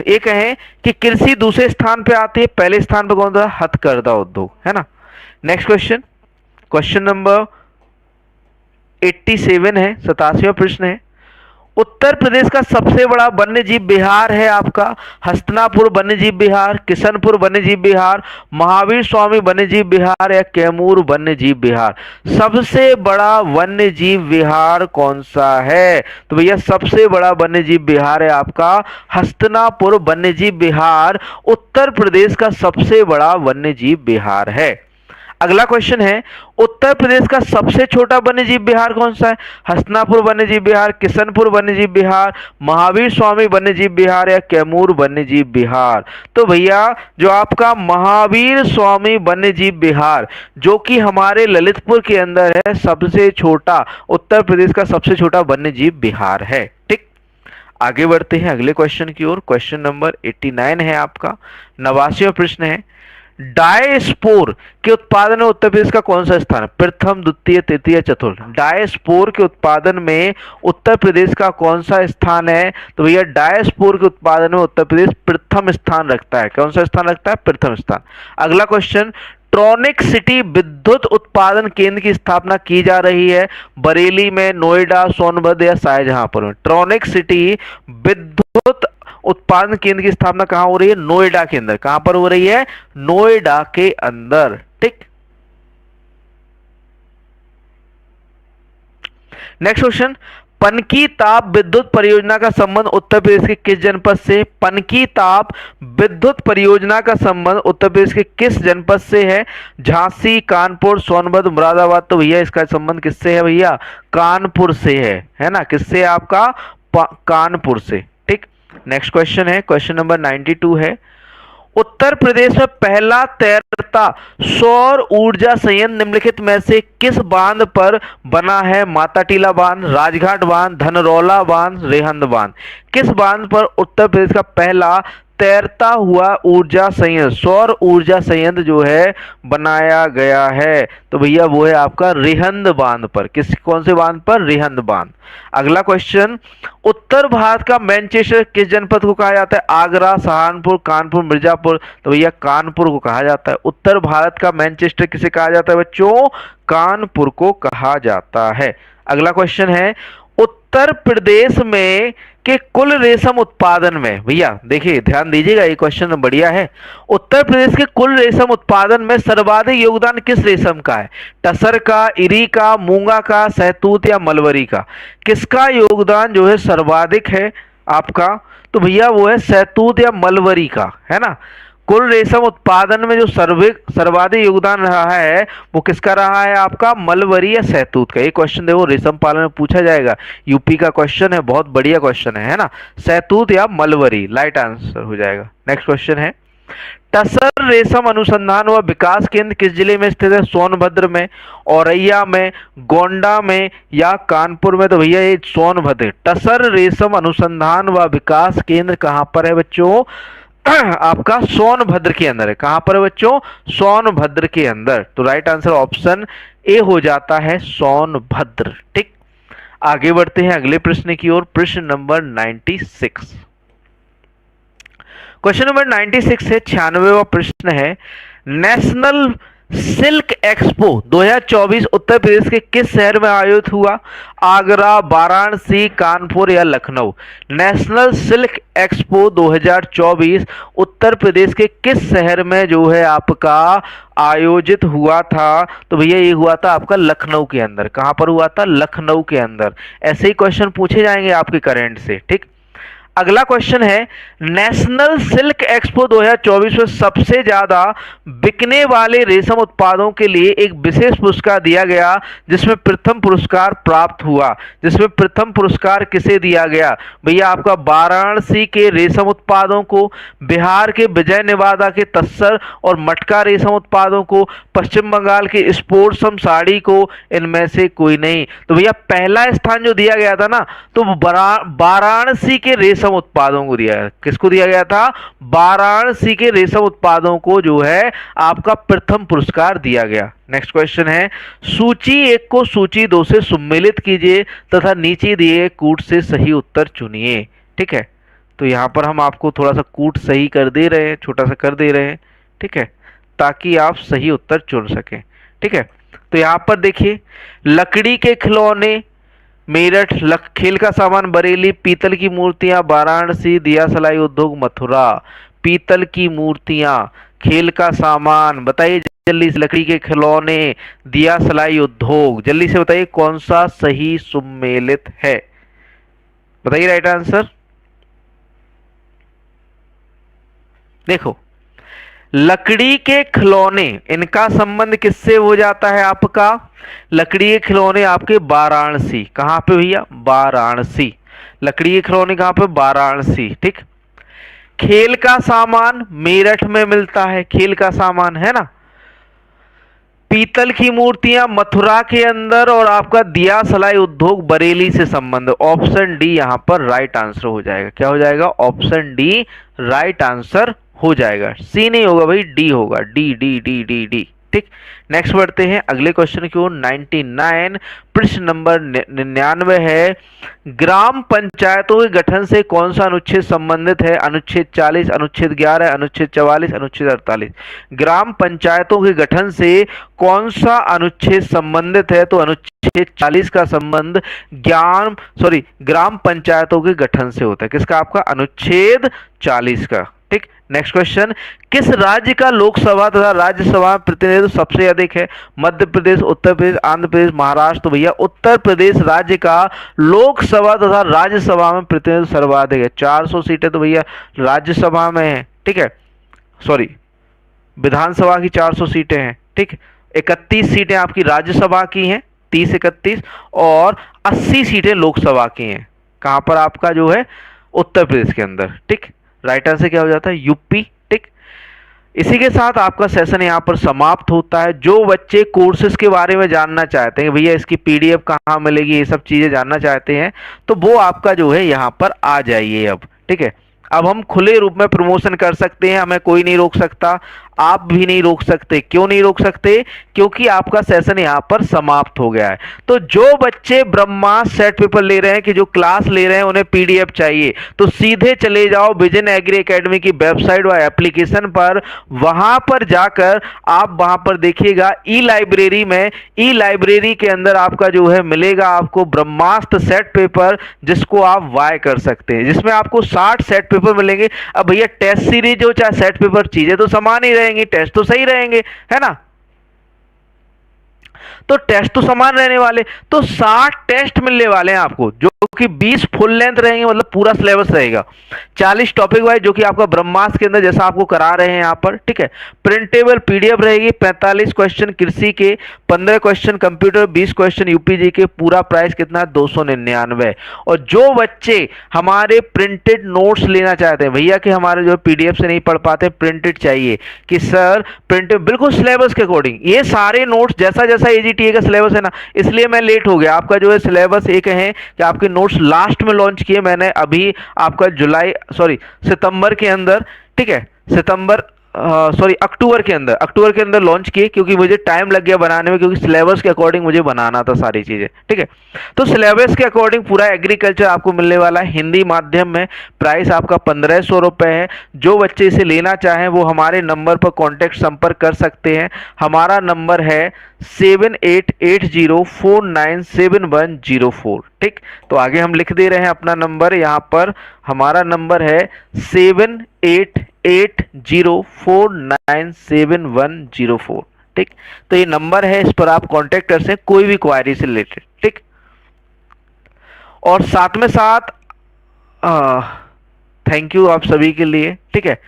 ये कहें कि कृषि दूसरे स्थान पे आती है, पहले स्थान पे कौन था? हथकरघा उद्योग, है ना। नेक्स्ट क्वेश्चन, क्वेश्चन नंबर 87 है, 87वां प्रश्न है, उत्तर प्रदेश का सबसे बड़ा वन्यजीव विहार है आपका हस्तिनापुर वन्यजीव विहार, किशनपुर वन्यजीव विहार, महावीर स्वामी वन्यजीव विहार या कैमूर वन्यजीव विहार। सबसे बड़ा वन्यजीव विहार कौन सा है? तो भैया सबसे बड़ा वन्यजीव विहार है आपका हस्तिनापुर वन्यजीव विहार। उत्तर प्रदेश का सबसे बड़ा वन्यजीव विहार है। अगला क्वेश्चन है, उत्तर प्रदेश का सबसे छोटा वन्यजीव विहार कौन सा है? हसनापुर वन्यजीव विहार, किशनपुर वन्यजीव विहार, महावीर स्वामी वन्यजीव विहार या कैमूर वन्यजीव विहार? तो भैया जो आपका महावीर स्वामी वन्यजीव विहार जो कि हमारे ललितपुर के अंदर है, सबसे छोटा, उत्तर प्रदेश का सबसे छोटा वन्यजीव विहार है। ठीक, आगे बढ़ते हैं अगले क्वेश्चन की ओर। क्वेश्चन नंबर 89 है आपका, 89वां प्रश्न है, डायस्पोर के उत्पादन में उत्तर प्रदेश का कौन सा स्थान है? प्रथम, द्वितीय, तृतीय, चतुर्थ। डायस्पोर के उत्पादन में उत्तर प्रदेश का कौन सा स्थान है? तो भैया डायस्पोर के उत्पादन में उत्तर प्रदेश प्रथम स्थान रखता है। कौन सा स्थान रखता है? प्रथम स्थान। अगला क्वेश्चन, ट्रॉनिक सिटी विद्युत उत्पादन केंद्र की स्थापना की जा रही है बरेली में, नोएडा, सोनभद्र या शाहजहांपुर में? ट्रॉनिक सिटी विद्युत उत्पादन केंद्र की स्थापना कहां हो रही है? नोएडा के अंदर। कहां पर हो रही है? नोएडा के अंदर। ठीक, नेक्स्ट क्वेश्चन, पनकी ताप विद्युत परियोजना का संबंध उत्तर प्रदेश के किस जनपद से? पनकी ताप विद्युत परियोजना का संबंध उत्तर प्रदेश के किस जनपद से है? झांसी, कानपुर, सोनभद्र, मुरादाबाद? तो भैया इसका संबंध किससे है? भैया कानपुर से है ना? किससे है आपका? कानपुर से। ठीक, नेक्स्ट क्वेश्चन है, क्वेश्चन नंबर 92 है, उत्तर प्रदेश में पहला तैरता सौर ऊर्जा संयंत्र निम्नलिखित में से किस बांध पर बना है? माता टीला बांध, राजघाट बांध, धनरौला बांध, रेहंद बांध? किस बांध पर उत्तर प्रदेश का पहला तैरता हुआ ऊर्जा संयंत्र, सौर ऊर्जा संयंत्र जो है बनाया गया है? तो भैया वो है आपका रेहंद बांध पर। किस, कौन से बांध पर? रेहंद बांध। अगला क्वेश्चन, उत्तर भारत का मैनचेस्टर किस जनपद को कहा जाता है? आगरा, सहारनपुर, कानपुर, मिर्जापुर? तो भैया कानपुर को कहा जाता है। उत्तर भारत का मैनचेस्टर किसे कहा जाता है बच्चों? कानपुर को कहा जाता है। अगला क्वेश्चन है, उत्तर प्रदेश में के कुल रेशम उत्पादन में, भैया देखिए ध्यान दीजिएगा, ये क्वेश्चन बढ़िया है। उत्तर प्रदेश के कुल रेशम उत्पादन में सर्वाधिक योगदान किस रेशम का है? टसर का, इरी का, मूंगा का, सहतूत या मलबरी का? किसका योगदान जो है सर्वाधिक है आपका? तो भैया वो है सहतूत या मलबरी का, है ना? कुल रेशम उत्पादन में जो सर्वाधिक योगदान रहा है वो किसका रहा है आपका? मलबरी या सहतूत का। ये क्वेश्चन देखो रेशम पालन में पूछा जाएगा, यूपी का क्वेश्चन है, बहुत बढ़िया क्वेश्चन है ना? सहतूत या मलबरी राइट आंसर हो जाएगा। नेक्स्ट क्वेश्चन है, टसर रेशम अनुसंधान व विकास केंद्र किस जिले में स्थित है? सोनभद्र में, औरैया में, गोंडा में या कानपुर में? तो भैया ये सोनभद्र। टसर रेशम अनुसंधान व विकास केंद्र कहां पर है बच्चों? आपका सोनभद्र के अंदर है। कहां पर है बच्चों? सोनभद्र के अंदर। तो राइट आंसर ऑप्शन ए हो जाता है सोनभद्र। ठीक, आगे बढ़ते हैं अगले प्रश्न की ओर। प्रश्न नंबर 96, क्वेश्चन नंबर 96 है, 96वां प्रश्न है, national silk expo 2024 Uttar Pradesh के किस शहर में आयोजित हुआ? आगरा, वाराणसी, कानपुर या Lucknow? National silk expo 2024 Uttar Pradesh के किस शहर में जो है आपका आयोजित हुआ था? तो भैया ये हुआ था आपका लखनऊ के अंदर। कहां पर हुआ था? लखनऊ के अंदर। ऐसे ही क्वेश्चन पूछे जाएंगे आपके करंट से। ठीक, अगला क्वेश्चन है, नेशनल सिल्क एक्सपो 2024 में सबसे ज्यादा बिकने वाले रेशम उत्पादों के लिए एक विशेष पुरस्कार दिया गया, जिसमें प्रथम पुरस्कार प्राप्त हुआ। जिसमें प्रथम पुरस्कार किसे दिया गया? भैया आपका वाराणसी के रेशम उत्पादों को, बिहार के विजय नेवादा के तस्सर और मटका रेशम उत्पादों को, पश्चिम बंगाल के स्पोर्ट्सम साड़ी को, इनमें से कोई नहीं। तो भैया पहला स्थान जो दिया गया था ना, तो वाराणसी के रेशम उत्पादों को दिया गया। किसको दिया गया था? वाराणसी के रेशम उत्पादों को जो है आपका प्रथम पुरस्कार दिया गया। नेक्स्ट क्वेश्चन है, सूची 1 को सूची 2 से सम्मिलित कीजिए तथा नीचे दिए कूट से सही उत्तर चुनिए। ठीक है, तो यहां पर हम आपको थोड़ा सा कूट सही कर दे रहे हैं, छोटा सा कर दे रहे हैं। ठीक है, ताकि आप सही उत्तर चुन सकें। ठीक है, तो यहां पर देखिए, लकड़ी के खिलौने मेरठ, खेल का सामान बरेली, पीतल की मूर्तियां वाराणसी, दिया सलाई उद्योग मथुरा। पीतल की मूर्तियां, खेल का सामान, बताइए जल्दी से, लकड़ी के खिलौने, दिया सलाई उद्योग, जल्दी से बताइए कौन सा सही सुमेलित है? बताइए राइट आंसर। देखो लकड़ी के खिलौने, इनका संबंध किससे हो जाता है आपका? लकड़ी के खिलौने आपके वाराणसी, कहां पे भैया? वाराणसी। लकड़ी के खिलौने कहां पे? वाराणसी, ठीक। खेल का सामान मेरठ में मिलता है, खेल का सामान है ना। पीतल की मूर्तियां मथुरा के अंदर, और आपका दिया सलाई उद्योग बरेली से संबंध। ऑप्शन डी यहां पर राइट आंसर हो जाएगा। क्या हो जाएगा? ऑप्शन डी राइट आंसर हो जाएगा। सी नहीं होगा भाई, डी होगा। D D D D D, ठीक। नेक्स्ट बढ़ते हैं अगले क्वेश्चन की ओर। 99 प्रश्न नंबर 99 है, ग्राम पंचायतों के गठन से कौन सा अनुच्छेद संबंधित है? अनुच्छेद 40, अनुच्छेद 11, अनुच्छेद 44, अनुच्छेद 48। ग्राम पंचायतों के गठन से कौन सा अनुच्छेद संबंधित है? तो अनुच्छेद 40 का संबंध ग्राम पंचायतों के गठन से होता है। किसका? आपका अनुच्छेद 40 का, ठीक। नेक्स्ट क्वेश्चन, किस राज्य का लोकसभा तथा राज्यसभा में प्रतिनिधित्व सबसे अधिक है? मध्य प्रदेश, उत्तर प्रदेश, आंध्र प्रदेश, महाराष्ट्र। तो भैया उत्तर प्रदेश राज्य का लोकसभा तथा राज्यसभा में प्रतिनिधित्व सर्वाधिक है। 400 सीटें तो भैया राज्यसभा में है, ठीक है। सॉरी, विधानसभा की 400 सीटें हैं, ठीक। 31 सीटें आपकी राज्यसभा की हैं, 30 31, और 80 सीटें लोकसभा की हैं। कहां पर? आपका जो है उत्तर प्रदेश के अंदर, ठीक। राइट आंसर क्या हो जाता है? यूपी, ठीक। इसी के साथ आपका सेशन यहाँ पर समाप्त होता है। जो बच्चे कोर्सेज के बारे में जानना चाहते हैं, भैया इसकी पीडीएफ कहाँ मिलेगी, ये सब चीजें जानना चाहते हैं, तो वो आपका जो है यहाँ पर आ जाइए अब, ठीक है। अब हम खुले रूप में प्रमोशन कर सकते हैं, हमें कोई नहीं रोक सकता, आप भी नहीं रोक सकते। क्यों नहीं रोक सकते? क्योंकि आपका सेशन यहाँ पर समाप्त हो गया है। तो जो बच्चे ब्रह्मास्त्र सेट पेपर ले रहे हैं, कि जो क्लास ले रहे हैं, उन्हें पीडीएफ चाहिए, तो सीधे चले जाओ विजन एग्री एकेडमी की वेबसाइट व एप्लीकेशन पर। वहां पर जाकर आप वहां पर देखिएगा ई लाइब्रेरी में, ई लाइब्रेरी के अंदर आपका जो है मिलेगा आपको ब्रह्मास्त्र सेट पेपर, जिसको आप वाय कर सकते हैं, जिसमें आपको 60 सेट पेपर मिलेंगे। अब भैया टेस्ट सीरीज हो चाहे सेट पेपर, चीजें तो समान ही रहेंगी, टेस्ट तो सही रहेंगे, है ना। तो टेस्ट तो समान रहने वाले, तो 60 टेस्ट मिलने वाले हैं आपको, जो कि 20 फुल लेंथ रहेंगे, मतलब पूरा सिलेबस रहेगा। 40 टॉपिक वाइज, जो कि आपका ब्रह्मास्त्र के अंदर जैसा आपको करा रहे हैं यहाँ पर, ठीक है। प्रिंटेबल पीडीएफ रहेगी, 45 क्वेश्चन कृषि के, 15 क्वेश्चन कंप्यूटर, 20 क्वेश्चन यूपीजी के। पूरा प्राइस कितना? 299। और जो बच्चे हमारे प्रिंटेड नोट्स लेना चाहते हैं, भैया कि हमारे जो पीडीएफ से नहीं पढ़ पाते, प्रिंटेड चाहिए, कि सर प्रिंटेड बिल्कुल सिलेबस के अकॉर्डिंग, ये सारे नोट्स जैसा जैसा एजीटीए का सिलेबस है ना, इसलिए मैं लेट हो गया। आपका जो है सिलेबस एक है कि आपके नोट्स लास्ट में लॉन्च किए मैंने अभी, आपका सितंबर के अंदर, ठीक है। अक्टूबर के अंदर लॉन्च किए, क्योंकि मुझे टाइम लग गया बनाने में, क्योंकि सिलेबस के अकॉर्डिंग मुझे बनाना था सारी चीजें, ठीक है। तो सिलेबस के अकॉर्डिंग पूरा एग्रीकल्चर आपको मिलने वाला है हिंदी माध्यम में। प्राइस आपका 1500 रुपये है। जो बच्चे इसे लेना चाहें वो हमारे नंबर पर कॉन्टैक्ट संपर्क कर सकते हैं। हमारा नंबर है 7880497104, ठीक। तो आगे हम लिख दे रहे हैं अपना नंबर यहाँ पर। हमारा नंबर है 7880497104, ठीक। तो ये नंबर है, इस पर आप कांटेक्ट कर सकते हैं कोई भी क्वायरी से रिलेटेड, ठीक। और साथ में साथ थैंक यू आप सभी के लिए, ठीक है।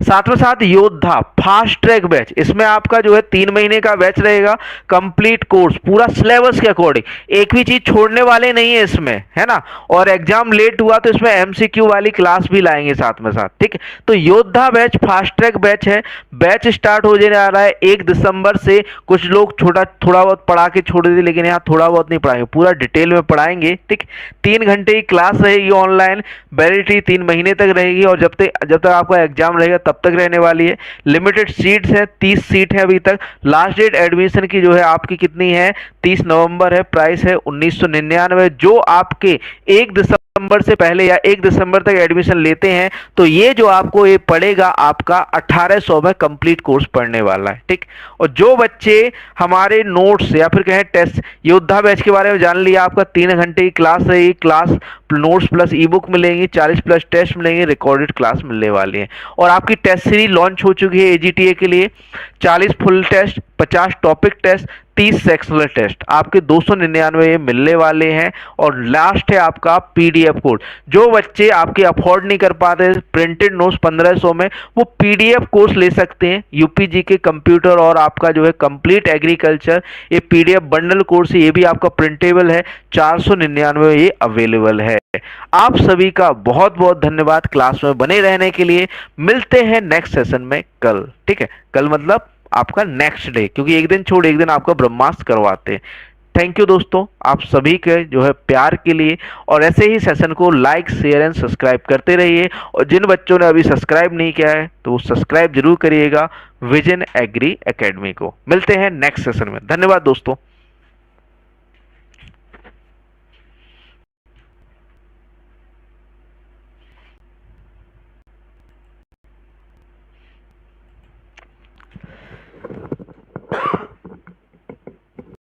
साथ में साथ योद्धा फास्ट ट्रैक बैच, इसमें आपका जो है 3 महीने का बैच रहेगा, कंप्लीट कोर्स पूरा सिलेबस के अकॉर्डिंग, एक भी चीज छोड़ने वाले नहीं है इसमें, है ना। और एग्जाम लेट हुआ तो इसमें एमसीक्यू वाली क्लास भी लाएंगे साथ में साथ, ठीक। तो योद्धा बैच फास्ट ट्रैक बैच है। बैच स्टार्ट हो जाने आ रहा है 1 दिसंबर से। कुछ लोग थोड़ा बहुत पढ़ा के छोड़ देते, लेकिन यहाँ थोड़ा बहुत नहीं पढ़ाएंगे, पूरा डिटेल में पढ़ाएंगे, ठीक। 3 घंटे की क्लास रहेगी ऑनलाइन, वैलिडिटी 3 महीने तक रहेगी, और जब तक आपका एग्जाम रहेगा तब तक रहने वाली है। लिमिटेड सीट्स हैं, 30 सीट है अभी तक। लास्ट डेट एडमिशन की जो है आपकी कितनी है? 30 नवंबर है। प्राइस है 1999। जो आपके 1 दिसंबर से पहले या 1 दिसंबर तक एडमिशन लेते हैं, तो ये जो आपको ये पड़ेगा आपका 1800 में कंप्लीट कोर्स पढ़ने वाला है, ठीक। और जो बच्चे हमारे नोट्स या फिर कहें टेस्ट, योद्धा बैच के बारे में जान लिया, आपका 3 घंटे की क्लास रहेगी, क्लास नोट्स प्लस ई बुक मिलेंगी, 40 प्लस टेस्ट मिलेंगे, रिकॉर्डेड क्लास मिलने वाली है। और आपकी टेस्ट सीरीज लॉन्च हो चुकी है एजीटीए के लिए। 40 full test, 50 topic test, 30 sectional test आपके 299 मिलने वाले हैं। और लास्ट है आपका पीडीएफ कोर्स। जो बच्चे आपके अफोर्ड नहीं कर पाते प्रिंटेड नोट्स 1500 में, वो पीडीएफ कोर्स ले सकते हैं। यूपीजी के कंप्यूटर और आपका जो है कंप्लीट एग्रीकल्चर, ये पीडीएफ बंडल कोर्स है, ये भी आपका प्रिंटेबल है, 499 ये अवेलेबल है। आप सभी का बहुत बहुत धन्यवाद क्लास में बने रहने के लिए। मिलते हैं नेक्स्ट सेशन में कल, ठीक है? कल मतलब आपका नेक्स्ट डे, क्योंकि एक दिन छोड़ एक दिन आपका ब्रह्मास्त्र करवाते हैं। थैंक यू दोस्तों, आप सभी के जो है प्यार के लिए। और ऐसे ही सेशन को लाइक शेयर एंड सब्सक्राइब करते रहिए। और जिन बच्चों ने अभी सब्सक्राइब नहीं किया है तो वो सब्सक्राइब जरूर करिएगा विजन एग्री एकेडमी को। मिलते हैं नेक्स्ट सेशन में। धन्यवाद दोस्तों।